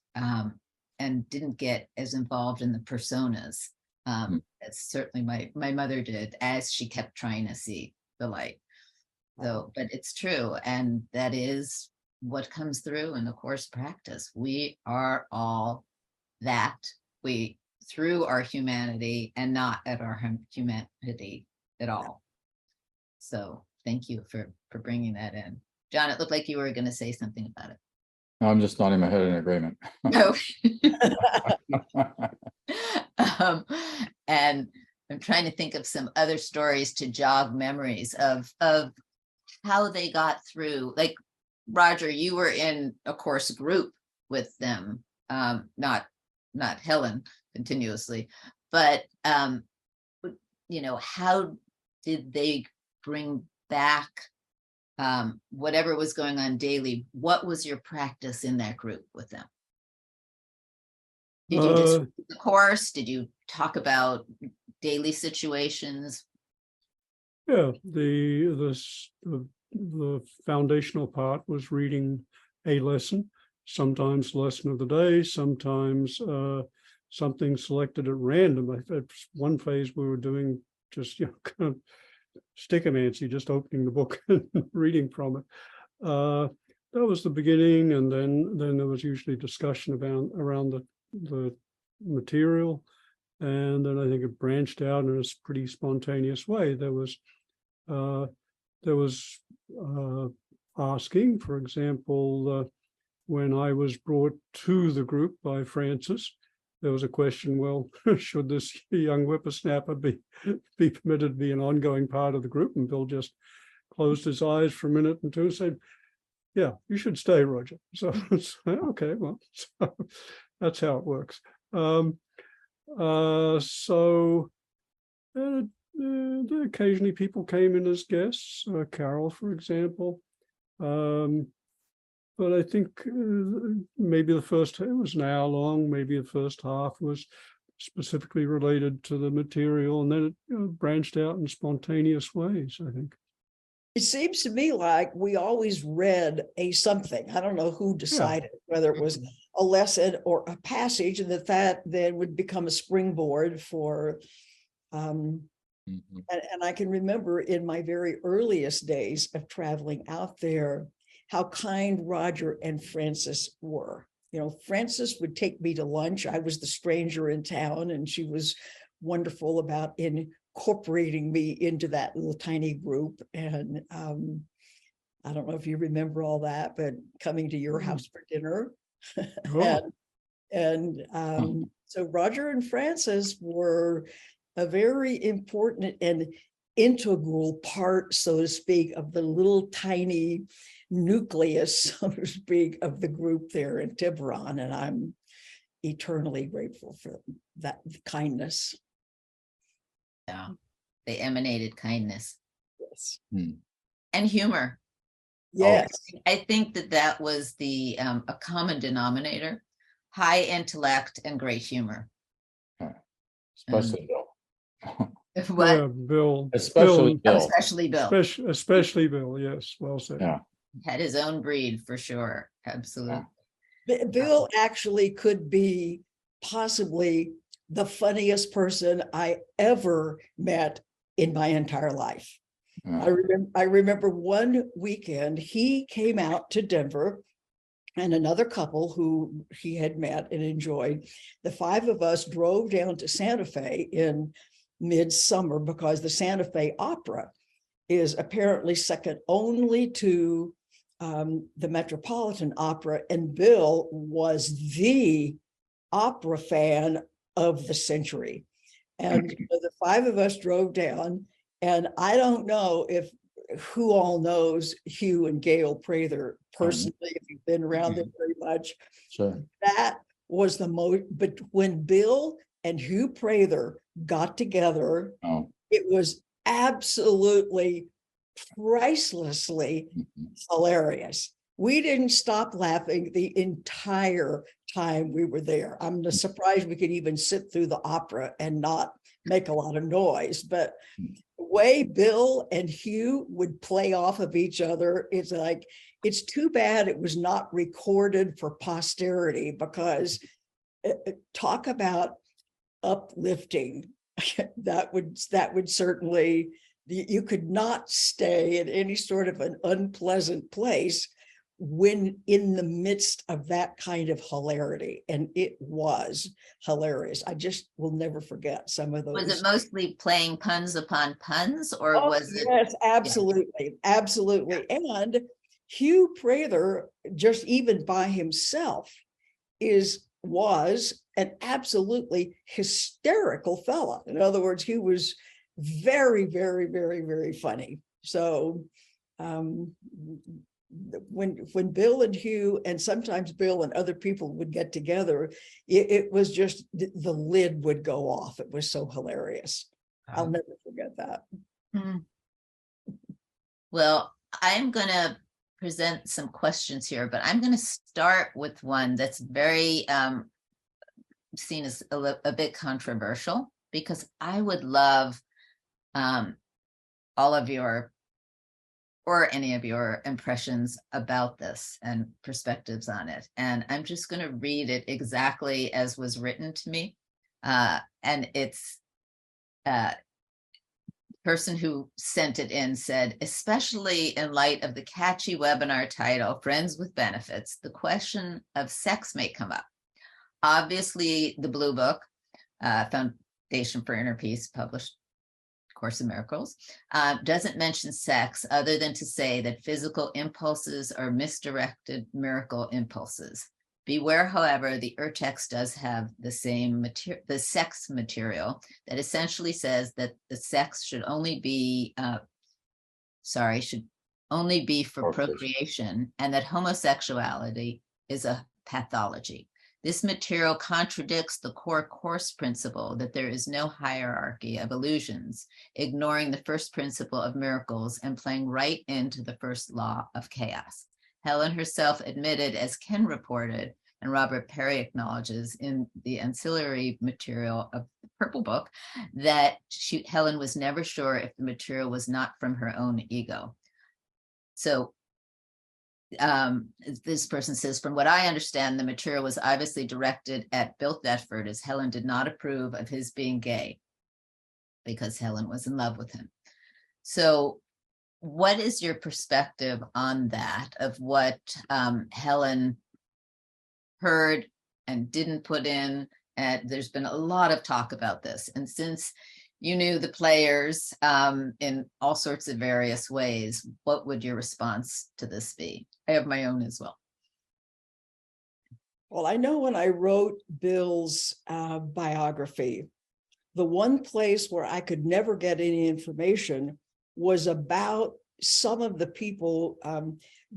and didn't get as involved in the personas as certainly my mother did, as she kept trying to see the light. So, but it's true. And that is what comes through in the course practice. We are all that, we through our humanity and not at our humanity at all. So thank you for bringing that in. John, it looked like you were going to say something about it. No, I'm just nodding my head in agreement. No. And I'm trying to think of some other stories to jog memories of how they got through. Like, Roger, you were in a course group with them, not Helen continuously, but how did they bring back whatever was going on daily? What was your practice in that group with them? Did you just read the course? Did you talk about daily situations? Yeah, the foundational part was reading a lesson, sometimes lesson of the day, sometimes something selected at random. At one phase we were doing just kind of stick-a-mancy, just opening the book and reading from it. That was the beginning, and then there was usually discussion around the material, and then I think it branched out in a pretty spontaneous way. There was asking, for example, when I was brought to the group by Francis, there was a question, well, should this young whippersnapper be permitted to be an ongoing part of the group? And Bill just closed his eyes for a minute and two and said, yeah, you should stay, Roger. So, okay, well, so that's how it works. Occasionally people came in as guests, Carol, for example. But I think maybe it was an hour long, maybe the first half was specifically related to the material, and then it branched out in spontaneous ways, I think. It seems to me like we always read a something. I don't know who decided whether it was a lesson or a passage, and that then would become a springboard for and I can remember in my very earliest days of traveling out there, how kind Roger and Frances were. You know, Frances would take me to lunch. I was the stranger in town, and she was wonderful about incorporating me into that little tiny group. And I don't know if you remember all that, but coming to your house for dinner. Oh, So Roger and Frances were a very important and integral part, so to speak, of the little tiny nucleus, so to speak, of the group there in Tiburon. And I'm eternally grateful for that kindness. Yeah, they emanated kindness Yes. and humor. Yes. I think that was the a common denominator: high intellect and great humor. Especially Bill. What? yeah, Bill. Especially Bill. Especially Bill. Especially Bill. Yes, well said. Yeah. Had his own breed for sure. Absolutely. Bill actually could be possibly the funniest person I ever met in my entire life. Yeah. I remember one weekend he came out to Denver, and another couple who he had met and enjoyed. The five of us drove down to Santa Fe in midsummer, because the Santa Fe Opera is apparently second only to the Metropolitan Opera, and Bill was the opera fan of the century. And the five of us drove down, and I don't know if who all knows Hugh and Gail Prather personally, if you've been around them very much. Sure. That was the most, but when Bill and Hugh Prather got together, Oh. it was absolutely pricelessly hilarious. We didn't stop laughing the entire time we were there. I'm surprised we could even sit through the opera and not make a lot of noise. But the way Bill and Hugh would play off of each other, it's like, it's too bad it was not recorded for posterity, because talk about uplifting. that would certainly, you could not stay in any sort of an unpleasant place when in the midst of that kind of hilarity. And it was hilarious. I just will never forget some of those. Was it mostly playing puns upon puns, or was it? Yes, absolutely. Absolutely. And Hugh Prather, just even by himself, was an absolutely hysterical fella. In other words, he was very, very, very, very funny. So when Bill and Hugh, and sometimes Bill and other people would get together, it was just, the lid would go off. It was so hilarious. I'll never forget that. Well, I'm going to present some questions here, but I'm going to start with one that's very seen as a bit controversial, because I would love all of your, or any of your impressions about this and perspectives on it. And I'm just going to read it exactly as was written to me. And it's person who sent it in said, especially in light of the catchy webinar title, Friends with Benefits, the question of sex may come up. Obviously, the Blue Book, Foundation for Inner Peace, published Course in Miracles, doesn't mention sex other than to say that physical impulses are misdirected miracle impulses. Beware, however, the text does have the same material, the sex material, that essentially says that the sex should only be, should only be for procreation, and that homosexuality is a pathology. This material contradicts the core course principle that there is no hierarchy of illusions, ignoring the first principle of miracles and playing right into the first law of chaos. Helen herself admitted, as Ken reported, and Robert Perry acknowledges in the ancillary material of the Purple Book, that Helen was never sure if the material was not from her own ego. So this person says, from what I understand, the material was obviously directed at Bill Thetford, as Helen did not approve of his being gay, because Helen was in love with him. So what is your perspective on that, of what Helen heard and didn't put in? And there's been a lot of talk about this. And since you knew the players in all sorts of various ways, what would your response to this be? I have my own as well. Well, I know when I wrote Bill's biography, the one place where I could never get any information was about some of the people.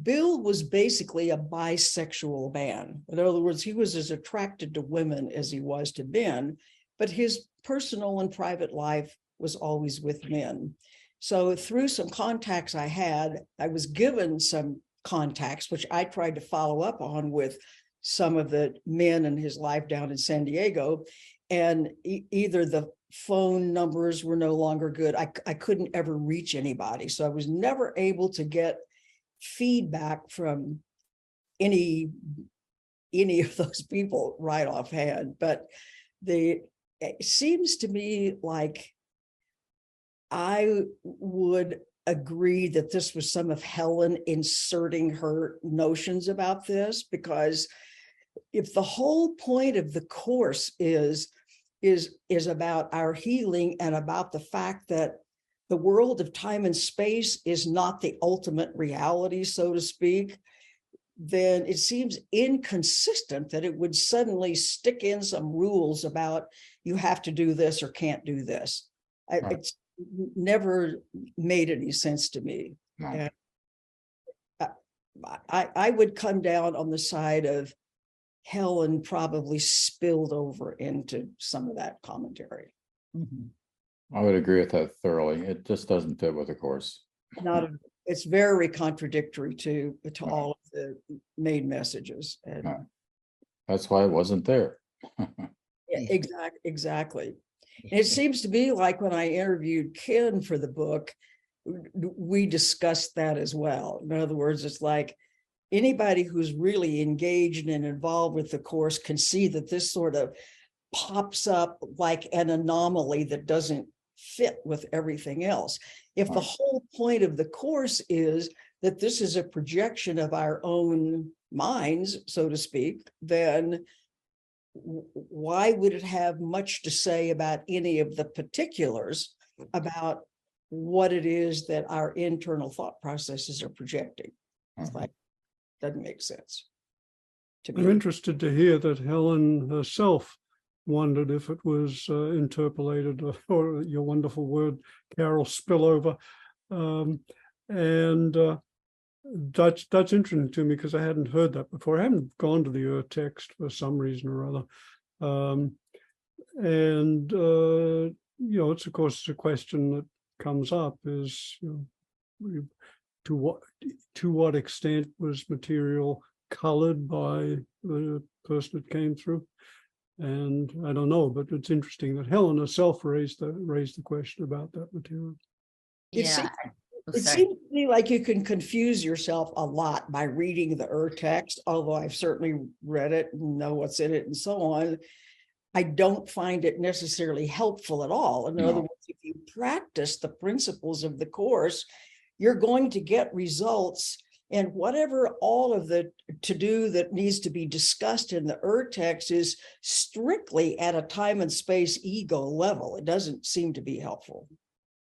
Bill was basically a bisexual man. In other words, he was as attracted to women as he was to men, but his personal and private life was always with men. So through some contacts I had, I was given some contacts, which I tried to follow up on with some of the men in his life down in San Diego. And either the phone numbers were no longer good. I couldn't ever reach anybody. So I was never able to get feedback from any of those people right offhand. But it seems to me like I would agree that this was some of Helen inserting her notions about this, because if the whole point of the course is about our healing and about the fact that the world of time and space is not the ultimate reality, so to speak, then it seems inconsistent that it would suddenly stick in some rules about you have to do this or can't do this. Right. It's never made any sense to me. No. And I would come down on the side of Helen probably spilled over into some of that commentary. I would agree with that thoroughly. It just doesn't fit with the course. It's very contradictory to all of the main messages. And No. That's why it wasn't there. exactly. And it seems to be like when I interviewed Ken for the book, we discussed that as well. In other words, it's like anybody who's really engaged and involved with the course can see that this sort of pops up like an anomaly that doesn't fit with everything else. If the whole point of the course is that this is a projection of our own minds, so to speak, then why would it have much to say about any of the particulars about what it is that our internal thought processes are projecting? It's like, doesn't make sense to me. I'm interested to hear that Helen herself wondered if it was interpolated, or your wonderful word, Carol, spillover. That's interesting to me because I hadn't heard that before. I haven't gone to the text for some reason or other. It's of course a question that comes up is, to what extent was material colored by the person it came through? And I don't know, but it's interesting that Helen herself raised the question about that material. It seems to me like you can confuse yourself a lot by reading the text, although I've certainly read it and know what's in it and so on. I don't find it necessarily helpful at all. In other words, if you practice the principles of the course, you're going to get results. And whatever all of the to-do that needs to be discussed in the text is strictly at a time and space ego level. It doesn't seem to be helpful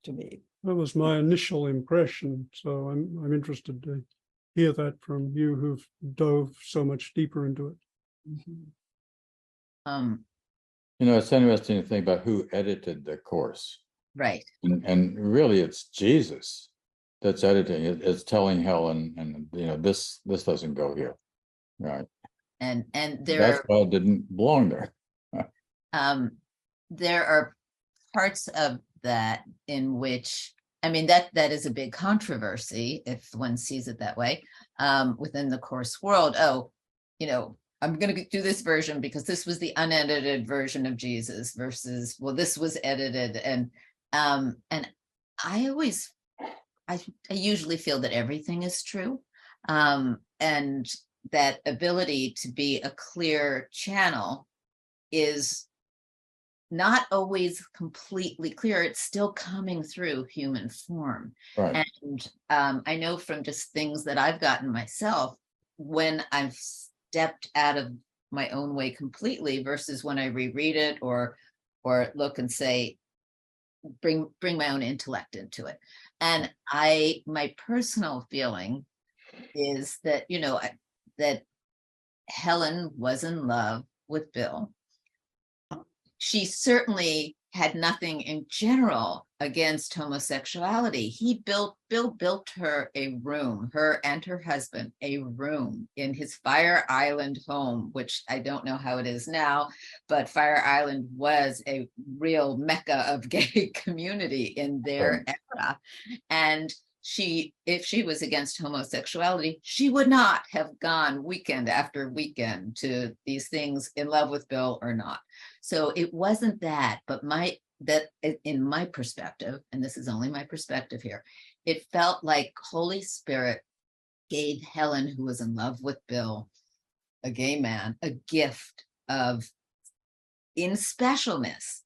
to me. That was my initial impression. So I'm interested to hear that from you, who've dove so much deeper into it. It's interesting to think about who edited the course. Right. And really it's Jesus that's editing it. It's telling Helen, and this doesn't go here. Right. And that's why it didn't belong there. There are parts of that in which, that is a big controversy if one sees it that way, within the course world. I'm going to do this version because this was the unedited version of Jesus versus, well, this was edited. And I usually feel that everything is true. And that ability to be a clear channel is not always completely clear. It's still coming through human form. Right. And I know from just things that I've gotten myself, when I've stepped out of my own way completely versus when I reread it or look and say, bring my own intellect into it. And my personal feeling is that, that Helen was in love with Bill. She certainly had nothing in general against homosexuality. Bill built her a room, her and her husband, a room in his Fire Island home, which I don't know how it is now, but Fire Island was a real mecca of gay community in their era. And if she was against homosexuality, she would not have gone weekend after weekend to these things, in love with Bill or not. So it wasn't that, but in my perspective, and this is only my perspective here, it felt like Holy Spirit gave Helen, who was in love with Bill, a gay man, a gift of, in specialness,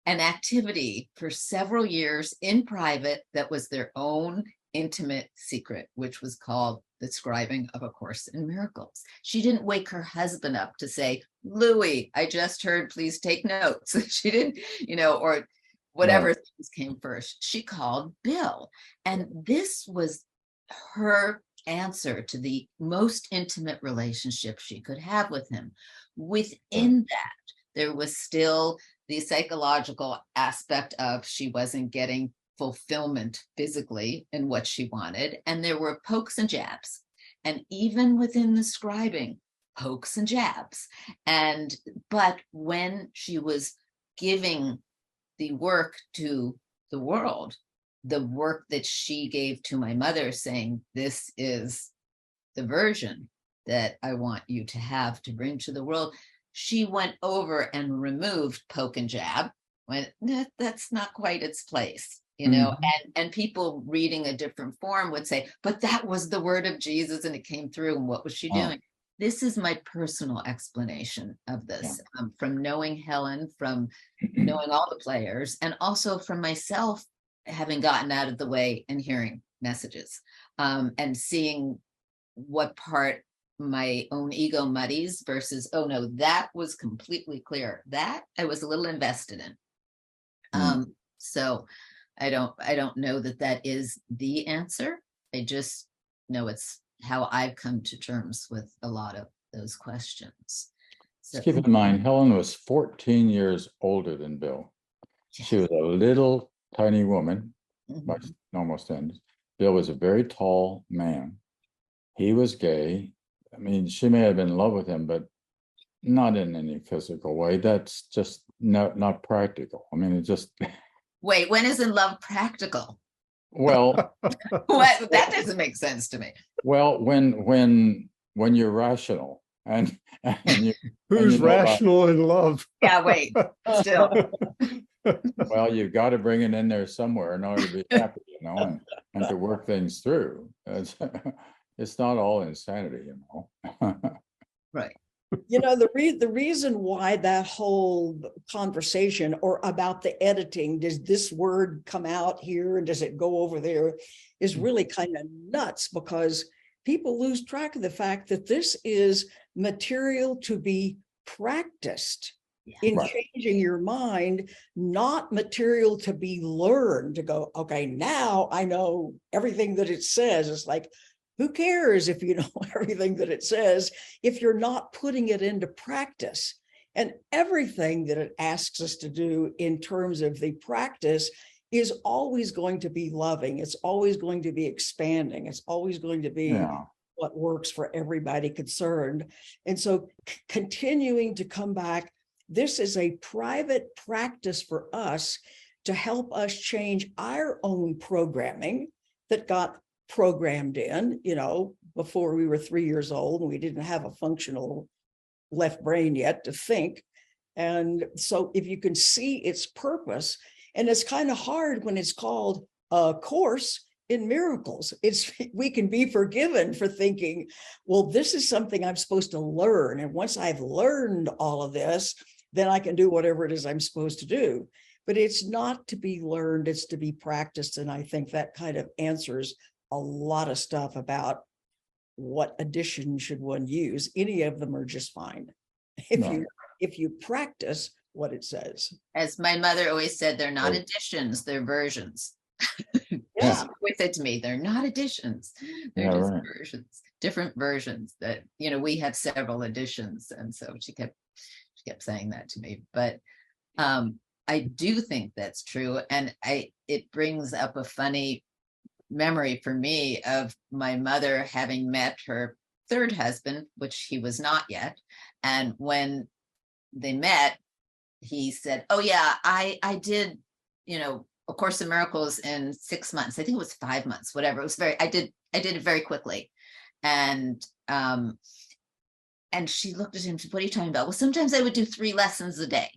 an activity for several years in private that was their own intimate secret, which was called the Scribes of A Course in Miracles. She didn't wake her husband up to say, Louis, I just heard, please take notes. She didn't, or whatever things came first. She called Bill. And this was her answer to the most intimate relationship she could have with him. Within that, there was still the psychological aspect of she wasn't getting fulfillment physically in what she wanted. And there were pokes and jabs. And even within the scribing, pokes and jabs. But when she was giving the work to the world, the work that she gave to my mother, saying, this is the version that I want you to have to bring to the world, she went over and removed poke and jab, when that's not quite its place, and people reading a different form would say, but that was the word of Jesus and it came through, and what was she doing? This is my personal explanation of this, from knowing Helen, from knowing all the players, and also from myself having gotten out of the way and hearing messages, and seeing what part my own ego muddies versus, oh no, that was completely clear. That I was a little invested in. So I don't know that is the answer. I just know it's how I've come to terms with a lot of those questions. So keep in mind, Helen was 14 years older than Bill. yes. She was a little tiny woman, by Mhm. normal standards. Bill was a very tall man. He was gay. I mean, she may have been in love with him, but not in any physical way. That's just not practical. I mean, it just. Wait, when is in love practical? Well, What? That doesn't make sense to me. well, when you're rational and you, Who's rational in love? Yeah, wait, still. well, you've got to bring it in there somewhere in order to be happy, and to work things through. It's not all insanity, Right. The reason why that whole conversation or about the editing, does this word come out here and does it go over there, is really kind of nuts, because people lose track of the fact that this is material to be practiced in changing your mind, not material to be learned, to go, okay, now I know everything that it says. It's like, who cares if you know everything that it says if you're not putting it into practice? And everything that it asks us to do in terms of the practice is always going to be loving. It's always going to be expanding. It's always going to be what works for everybody concerned. And so continuing to come back, this is a private practice for us to help us change our own programming that got programmed in, before we were 3 years old and we didn't have a functional left brain yet to think. And so if you can see its purpose, and it's kind of hard when it's called A Course in Miracles, we can be forgiven for thinking, well, this is something I'm supposed to learn. And once I've learned all of this, then I can do whatever it is I'm supposed to do. But it's not to be learned, it's to be practiced. And I think that kind of answers a lot of stuff about what addition should one use. Any of them are just fine. If you practice what it says. As my mother always said, they're not Right. additions, they're versions. Yeah. She always said to me, they're not additions, they're Yeah, just right. versions, different versions that, you know, we have several editions. And so she kept saying that to me. But I do think that's true. And it brings up a funny memory for me of my mother having met her third husband, which he was not yet. And when they met, he said, oh yeah, I did, you know, A Course in Miracles in 6 months. I think it was 5 months, whatever. It was I did it very quickly. And she looked at him and said, what are you talking about? Well, sometimes I would do 3 lessons a day.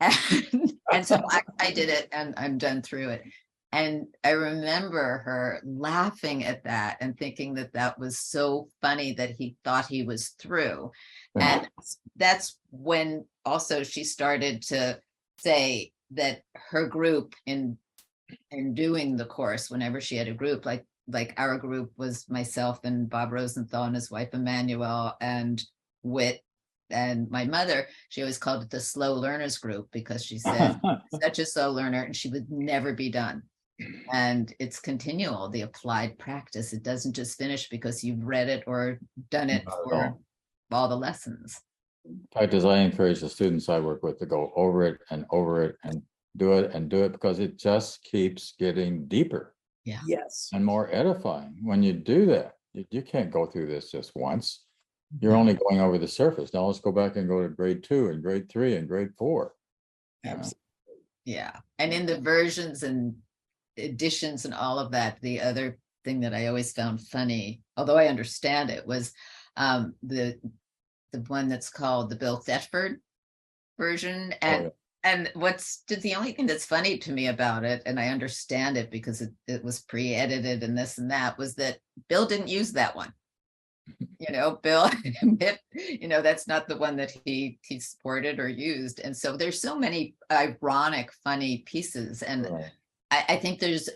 And so I did it, and I'm done through it. And I remember her laughing at that and thinking that that was so funny that he thought he was through. Yeah. And that's when also she started to say that her group in doing the course, whenever she had a group, like our group was myself and Bob Rosenthal and his wife Emmanuel and Whit and my mother, she always called it the slow learners group, because she said such a slow learner and she would never be done. And it's continual, the applied practice. It doesn't just finish because you've read it or done it Not at for all the lessons. In fact, as I encourage the students I work with to go over it and do it because it just keeps getting deeper Yes. and more edifying. When you do that, you can't go through this just once. You're only going over the surface. Now let's go back and go to grade 2 and grade 3 and grade 4. Absolutely. Yeah. And in the versions and editions and all of that, the other thing that I always found funny, although I understand it, was the one that's called the Bill Thetford version. And and what's the only thing that's funny to me about it, and I understand it because it was pre-edited and this and that, was that Bill didn't use that one. You know, Bill, you know, that's not the one that he supported or used. And so there's so many ironic, funny pieces. And Right. I think there's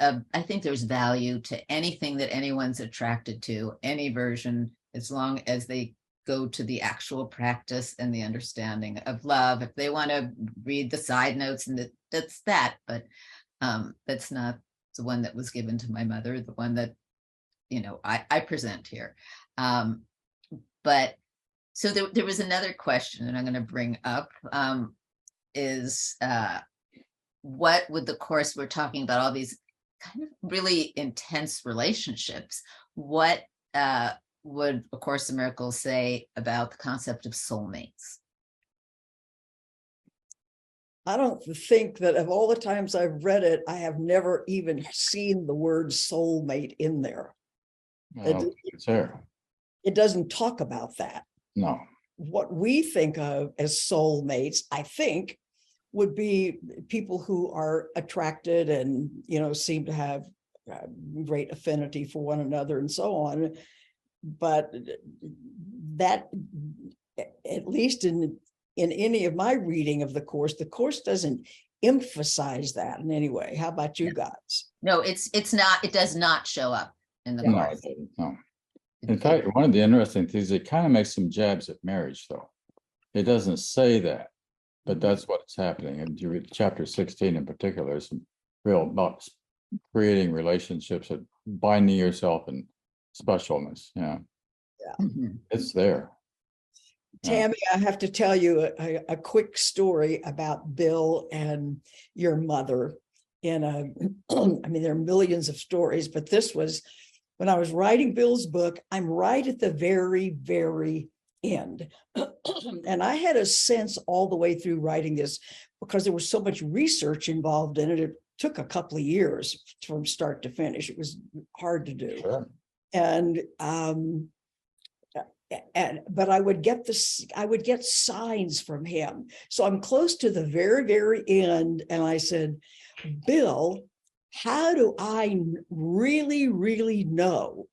value to anything that anyone's attracted to, any version, as long as they go to the actual practice and the understanding of love. If they want to read the side notes, and that's that, but that's not the one that was given to my mother, the one that, you know, I present here. But so there was another question that I'm going to bring up, is what would the Course, we're talking about all these kind of really intense relationships, what would A Course in Miracles say about the concept of soulmates? I don't think that of all the times I've read it, I have never even seen the word soulmate in there. Well, it's there. It doesn't talk about that. No. What we think of as soulmates, I think, would be people who are attracted and, you know, seem to have great affinity for one another and so on. But that, at least in any of my reading of the Course doesn't emphasize that in any way. How about you guys? No, it's not, it does not show up in the No, Course. it didn't. No. In fact, one of the interesting things, it kind of makes some jabs at marriage, though. It doesn't say that, but that's what's happening. And you read chapter 16 in particular, is real about creating relationships and binding yourself in specialness. Yeah, Mhm. it's there. Tammy, I have to tell you a quick story about Bill and your mother. I mean, there are millions of stories, but this was when I was writing Bill's book. I'm right at the very, very end. And I had a sense all the way through writing this, because there was so much research involved in it. It took a couple of years from start to finish. It was hard to do. Sure. But I would get signs from him. So I'm close to the very, very end. And I said, Bill, how do I really, really know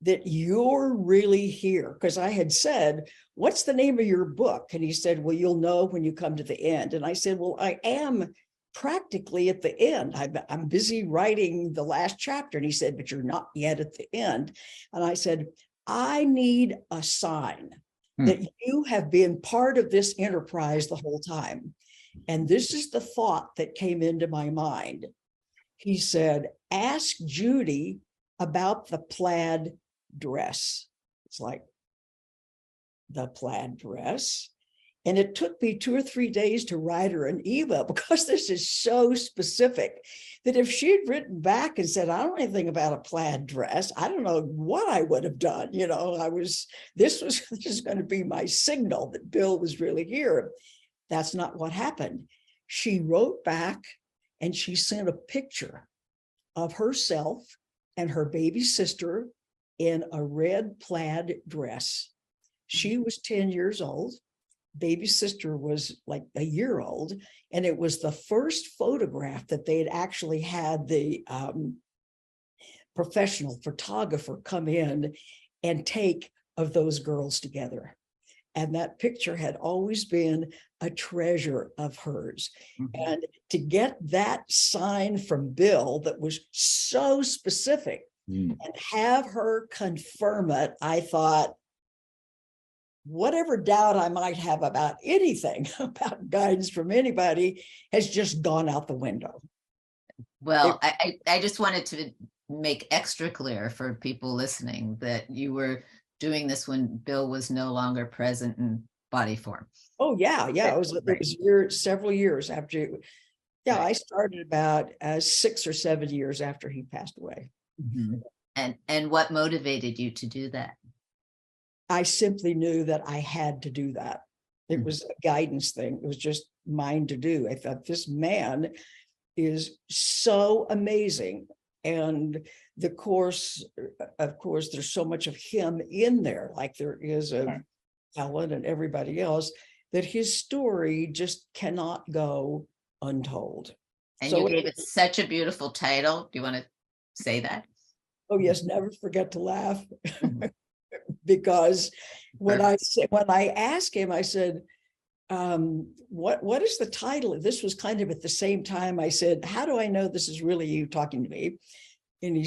that you're really here. Because I had said, what's the name of your book? And he said, well, you'll know when you come to the end. And I said, well, I am practically at the end. I'm busy writing the last chapter. And he said, but you're not yet at the end. And I said, I need a sign that you have been part of this enterprise the whole time. And this is the thought that came into my mind. He said, ask Judy about the plaid dress. It's like, the plaid dress. And it took me 2 or 3 days to write her an email because this is so specific that if she'd written back and said, I don't know anything about a plaid dress, I don't know what I would have done. You know, this is going to be my signal that Bill was really here. That's not what happened. She wrote back and she sent a picture of herself and her baby sister in a red plaid dress. She was 10 years old. Baby sister was like a year old. And it was the first photograph that they had actually had the professional photographer come in and take of those girls together. And that picture had always been a treasure of hers. Mm-hmm. And to get that sign from Bill that was so specific and have her confirm it, I thought, whatever doubt I might have about anything, about guidance from anybody, has just gone out the window. Well, I just wanted to make extra clear for people listening that you were doing this when Bill was no longer present in body form. Oh, yeah. It was several years after. Yeah, right. I started about 6 or 7 years after he passed away. Mm-hmm. And what motivated you to do that? I simply knew that I had to do that. It was a guidance thing. It was just mine to do. I thought, this man is so amazing. And the course, of course, there's so much of him in there, like there is of Helen and everybody else, that his story just cannot go untold. And so you gave it such a beautiful title. Do you want to say that? Oh, yes. Never Forget to Laugh. Because when I asked him, I said, what is the title? This was kind of at the same time. I said, how do I know this is really you talking to me? And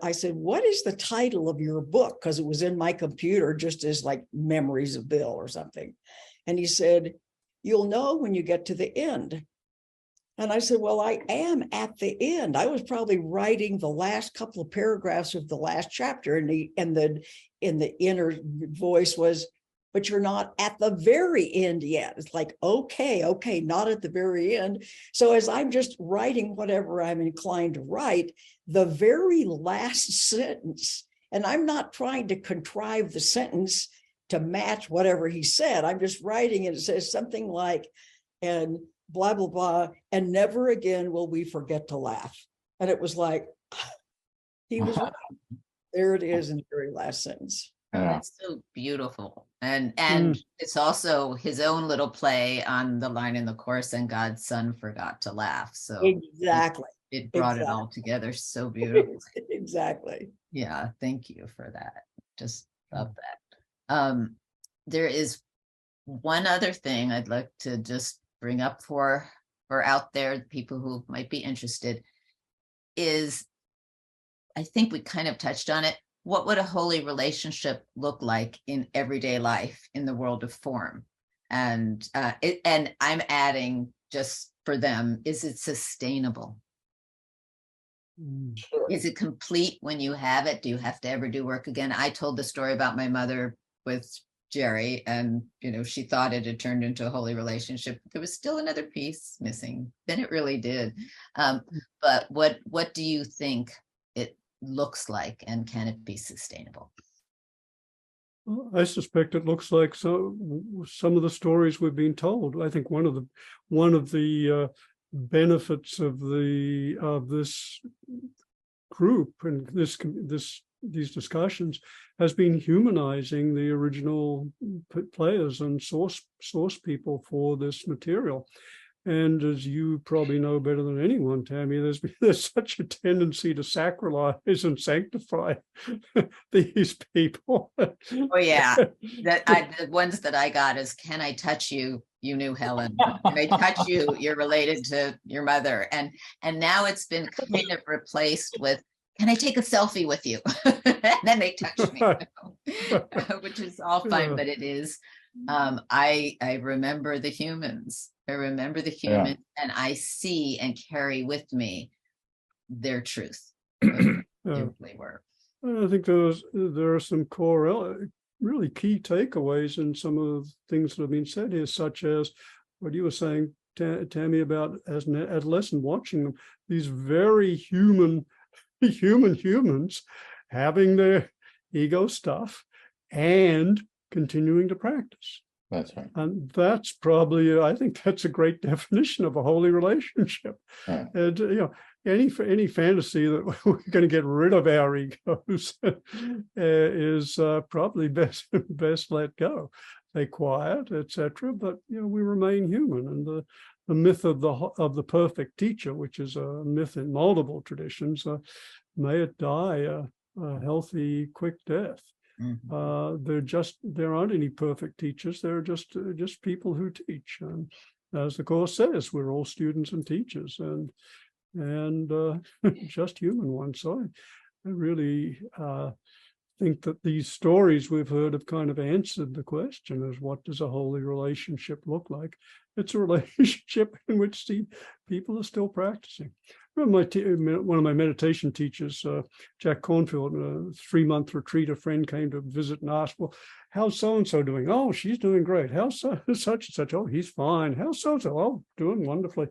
I said, what is the title of your book? Because it was in my computer just as like Memories of Bill or something. And he said, you'll know when you get to the end. And I said, well, I am at the end. I was probably writing the last couple of paragraphs of the last chapter, and the inner voice was, but you're not at the very end yet. It's like, okay, not at the very end. So as I'm just writing whatever I'm inclined to write, the very last sentence, and I'm not trying to contrive the sentence to match whatever he said. I'm just writing, and it says something like, and blah, blah, blah, and never again will we forget to laugh. And it was like, he was right. There it is in the very last sentence. That's so beautiful. And it's also his own little play on the line in the course, and God's son forgot to laugh. So exactly. It brought it all together so beautifully. Exactly. Yeah, thank you for that. Just love that. There is one other thing I'd like to just bring up for out there, people who might be interested, is, I think we kind of touched on it. What would a holy relationship look like in everyday life in the world of form? And I'm adding, just for them, is it sustainable? Sure. Is it complete when you have it? Do you have to ever do work again? I told the story about my mother with Jerry, and she thought it had turned into a holy relationship. There was still another piece missing. Then it really did. But what do you think it looks like, and can it be sustainable? Well, I suspect it looks like some of the stories we've been told. I think one of the benefits of this group and these discussions has been humanizing the original players and source people for this material. And as you probably know better than anyone, Tammy, there's such a tendency to sacralize and sanctify these people. Oh yeah, the ones that I got is, can I touch you? You knew Helen. Can I touch you? You're related to your mother. And now it's been kind of replaced with, can I take a selfie with you? And then they touch me, which is all fine, Yeah. but it is. I remember the humans. I remember the humans, and I see and carry with me their truth. They really were. I think there are some core, really key takeaways in some of the things that have been said here, such as what you were saying, Tammy, about as an adolescent watching them, these very humans having their ego stuff and continuing to practice. That's right. And that's probably, I think that's a great definition of a holy relationship. Right. And, any fantasy that we're going to get rid of our egos is probably best let go. They quiet, etc. But we remain human, and the myth of the perfect teacher, which is a myth in multiple traditions, may it die a healthy, quick death. There aren't any perfect teachers. There are just people who teach. And as the Course says, we're all students and teachers, and just human ones. So I really think that these stories we've heard have kind of answered the question: is what does a holy relationship look like? It's a relationship in which people are still practicing. One of my meditation teachers, Jack Cornfield, in a 3-month retreat, a friend came to visit and asked, well, how's so-and-so doing? Oh, she's doing great. How's such and such? Oh, he's fine. How's so-and-so? Oh, doing wonderfully.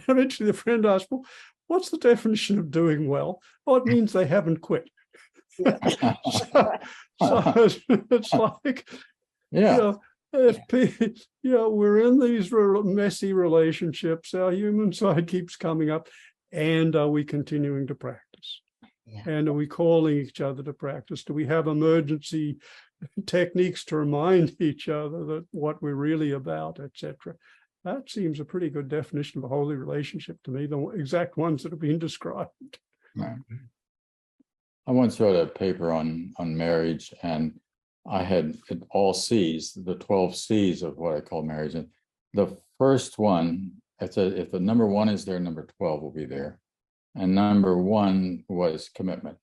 Eventually the friend asked, well, what's the definition of doing well? Oh, it means they haven't quit. Yeah. so it's like, Yeah. We're in these messy relationships. Our human side keeps coming up, and are we continuing to practice? Yeah. And are we calling each other to practice? Do we have emergency techniques to remind each other that what we're really about, etc.? That seems a pretty good definition of a holy relationship to me, the exact ones that have been described. Right. I once wrote a paper on marriage, and I had all C's, the 12 C's of what I call marriage. And the first one, if the number 1 is there, number 12 will be there. And number 1 was commitment.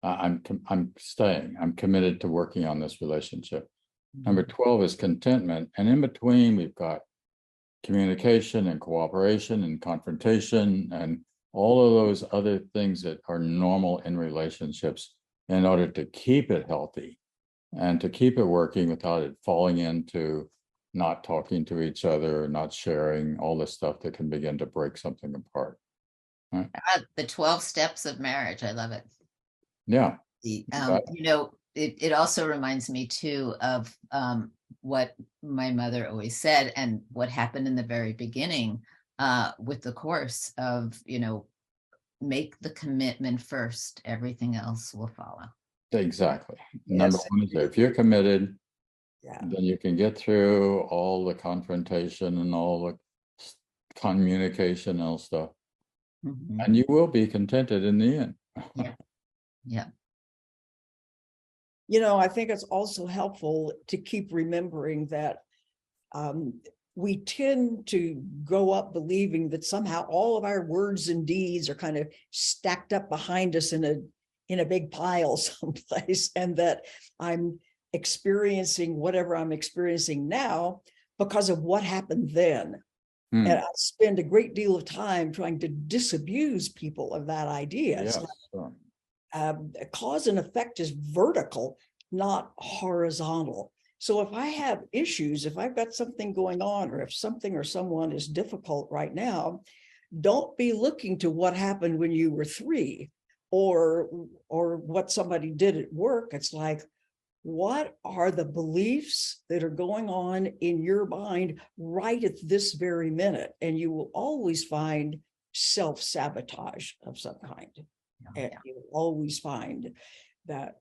I'm staying. I'm committed to working on this relationship. Number 12 is contentment. And in between, we've got communication and cooperation and confrontation and all of those other things that are normal in relationships in order to keep it healthy and to keep it working without it falling into not talking to each other, not sharing, all this stuff that can begin to break something apart. Right? The 12 steps of marriage. I love it. Yeah. It also reminds me too of what my mother always said, and what happened in the very beginning with the Course of, make the commitment first, everything else will follow. Exactly. Number 1 is there. If you're committed, Yeah. then you can get through all the confrontation and all the communication and all stuff. And you will be contented in the end. Yeah. I think it's also helpful to keep remembering that we tend to grow up believing that somehow all of our words and deeds are kind of stacked up behind us in a big pile someplace, and that I'm experiencing whatever I'm experiencing now because of what happened then. And I spend a great deal of time trying to disabuse people of that idea. Yes, sure. Cause and effect is vertical, not horizontal. So if I have issues, if I've got something going on, or if something or someone is difficult right now, don't be looking to what happened when you were 3 or what somebody did at work. It's like, what are the beliefs that are going on in your mind right at this very minute? And you will always find self-sabotage of some kind. And you will always find that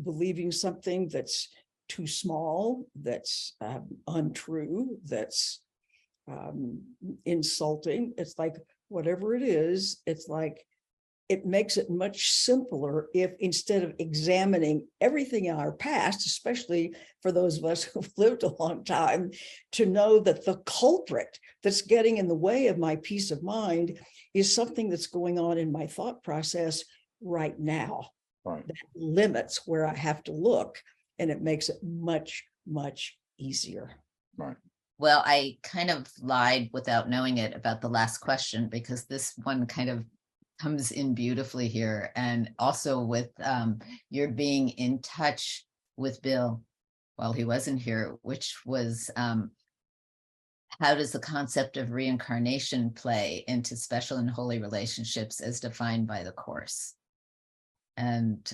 believing something that's too small, that's untrue, that's insulting. It's like, whatever it is, it's like, it makes it much simpler if, instead of examining everything in our past, especially for those of us who've lived a long time, to know that the culprit that's getting in the way of my peace of mind is something that's going on in my thought process right now. Right. That limits where I have to look, and it makes it much, much easier. Right. Well, I kind of lied without knowing it about the last question, because this one kind of comes in beautifully here, and also with your being in touch with Bill while he wasn't here, which was how does the concept of reincarnation play into special and holy relationships as defined by the Course? And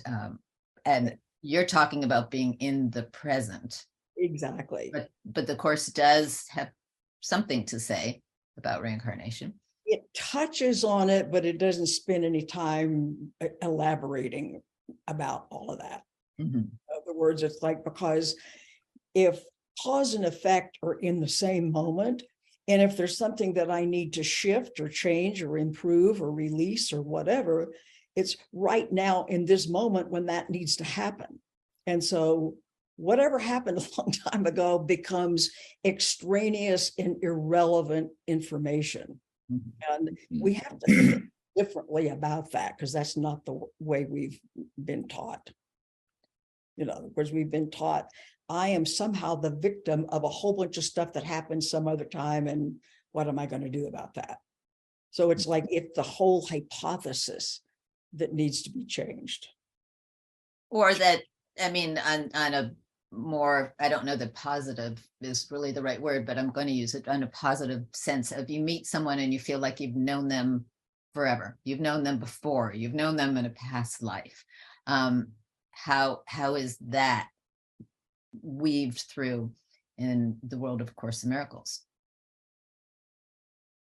you're talking about being in the present. Exactly. But the Course does have something to say about reincarnation. It touches on it, but it doesn't spend any time elaborating about all of that. Mm-hmm. In other words, it's like, because if cause and effect are in the same moment, and if there's something that I need to shift or change or improve or release or whatever, it's right now in this moment when that needs to happen. And so whatever happened a long time ago becomes extraneous and irrelevant information. And we have to think differently about that, because that's not the way we've been taught. You know, because we've been taught I am somehow the victim of a whole bunch of stuff that happened some other time, and what am I going to do about that? So it's like, it's the whole hypothesis that needs to be changed. Or that, I mean, on a more, I don't know that positive is really the right word, but I'm going to use it on a positive sense of, you meet someone and you feel like you've known them forever. You've known them before. You've known them in a past life. How is that weaved through in the world of Course in Miracles?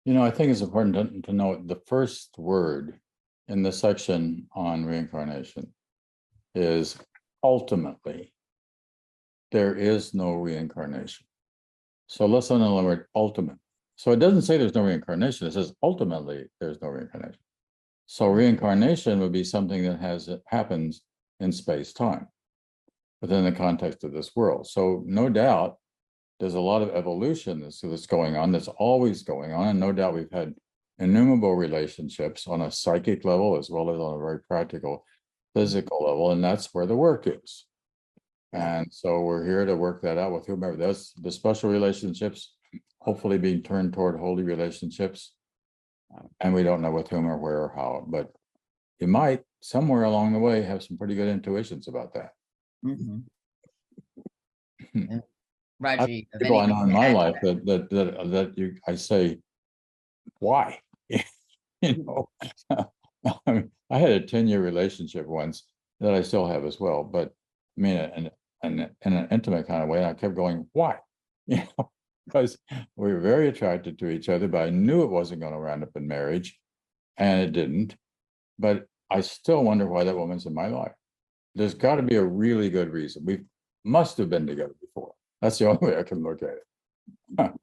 You know, I think it's important to note the first word in the section on reincarnation is ultimately. There is no reincarnation. So let's underline the word ultimate. So it doesn't say there's no reincarnation. It says ultimately there's no reincarnation. So reincarnation would be something that happens in space-time within the context of this world. So no doubt there's a lot of evolution that's going on, that's always going on. And no doubt we've had innumerable relationships on a psychic level as well as on a very practical physical level. And that's where the work is. And so we're here to work that out with whomever. Those the special relationships, hopefully being turned toward holy relationships. And we don't know with whom or where or how, but you might somewhere along the way have some pretty good intuitions about that. Mm-hmm. Hmm. Roger, People I know in my life that I say, why? You know, I mean, I had a 10-year relationship once that I still have as well, but I mean, in an intimate kind of way, and I kept going, why? You know, because we were very attracted to each other, but I knew it wasn't going to round up in marriage, and it didn't. But I still wonder why that woman's in my life. There's got to be a really good reason. We must have been together before. That's the only way I can look at it.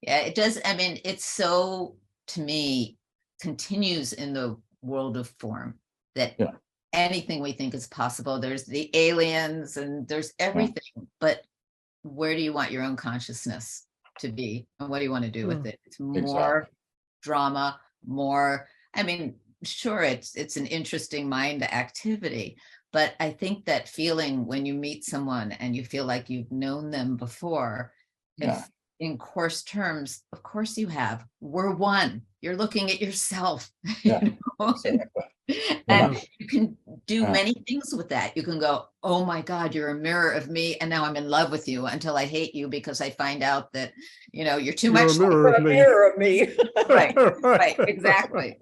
Yeah, it does. I mean, it's so, to me, continues in the world of form that anything we think is possible. There's the aliens and there's everything, but where do you want your own consciousness to be? And what do you want to do with it? It's more drama, more, I mean, sure, it's an interesting mind activity, but I think that feeling when you meet someone and you feel like you've known them before, if in Course terms, of course you have. We're one. You're looking at yourself. Yeah, you know? And you can do many things with that. You can go, oh my God, you're a mirror of me, and now I'm in love with you until I hate you because I find out that, you know, you're too much. You're a mirror of me. Right, exactly.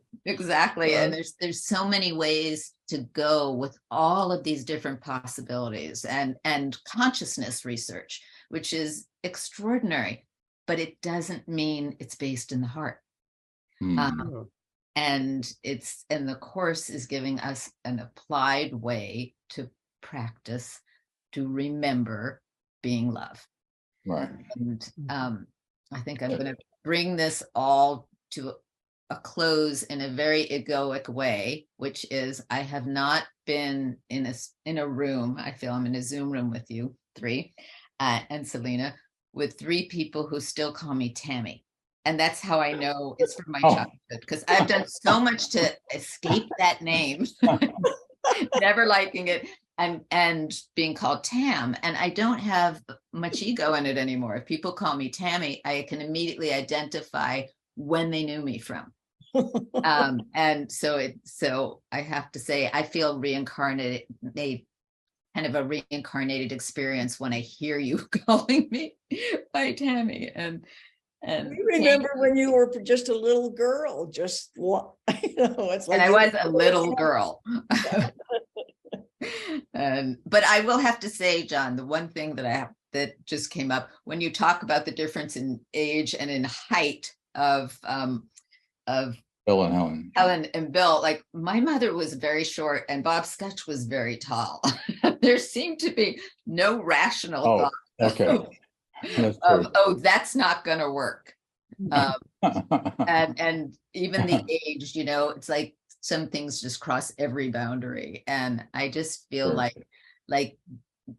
And there's so many ways to go with all of these different possibilities, and consciousness research, which is extraordinary, but it doesn't mean it's based in the heart. And the Course is giving us an applied way to practice, to remember being love. Right. And I think I'm going to bring this all to a close in a very egoic way, which is I have not been in a room. I feel I'm in a Zoom room with you three and Selena, with three people who still call me Tammy. And that's how I know it's from my childhood, because I've done so much to escape that name, never liking it, and being called Tam. And I don't have much ego in it anymore. If people call me Tammy, I can immediately identify when they knew me from. And so I have to say, I feel reincarnated, kind of a reincarnated experience when I hear you calling me by Tammy. And you remember when you were just a little girl, just it's like and I was a little girl. But I will have to say, John, the one thing that just came up when you talk about the difference in age and in height of Bill and Helen. Helen and Bill, like my mother was very short and Bob Scutch was very tall. There seemed to be no rational thought of that's not going to work. And even the age, it's like some things just cross every boundary. And I just feel like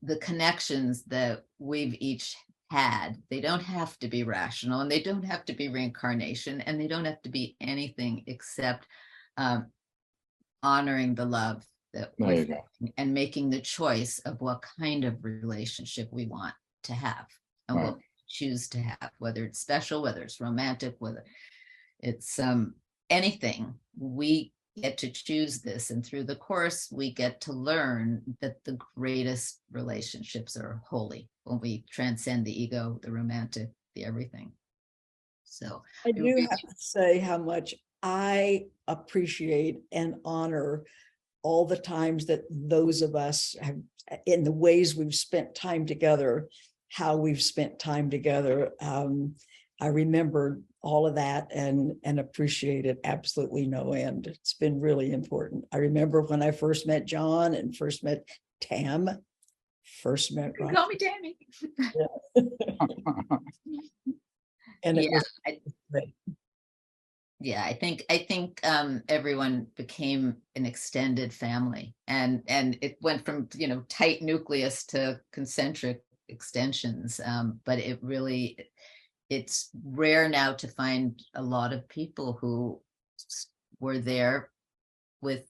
the connections that we've each had, they don't have to be rational, and they don't have to be reincarnation, and they don't have to be anything except honoring the love that we're having and making the choice of what kind of relationship we want to have and what we choose to have, whether it's special, whether it's romantic, whether it's anything. We get to choose this, and through the course we get to learn that the greatest relationships are holy when we transcend the ego, the romantic, the everything. So I do have to say how much I appreciate and honor all the times that those of us have, in the ways we've spent time together, how we've spent time together. I remember all of that and appreciate it absolutely no end. It's been really important. I remember when I first met John and first met Tam. First met Rob. Call me Tammy. And it was I think everyone became an extended family, and it went from tight nucleus to concentric extensions. But it's rare now to find a lot of people who were there with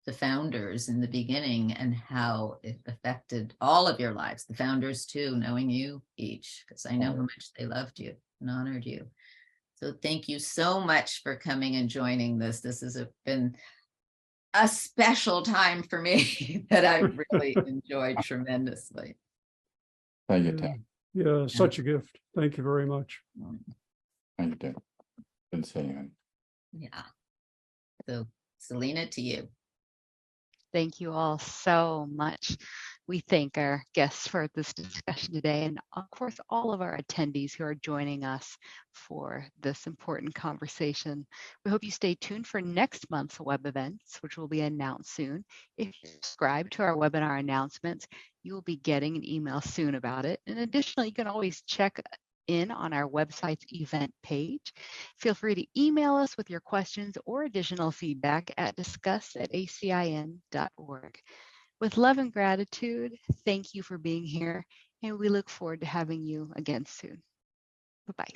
the founders in the beginning and how it affected all of your lives, the founders too, knowing you each, because I know how much they loved you and honored you. So thank you so much for coming and joining this. This has been a special time for me that I really enjoyed tremendously. Thank you, Tam. Yeah, such a gift. Thank you very much. Thank you, Tam. Good seeing you. Yeah. So Selena, to you. Thank you all so much. We thank our guests for this discussion today, and of course, all of our attendees who are joining us for this important conversation. We hope you stay tuned for next month's web events, which will be announced soon. If you subscribe to our webinar announcements, you will be getting an email soon about it. And additionally, you can always check in on our website's event page. Feel free to email us with your questions or additional feedback at discuss@acim.org. With love and gratitude, thank you for being here, and we look forward to having you again soon. Bye-bye.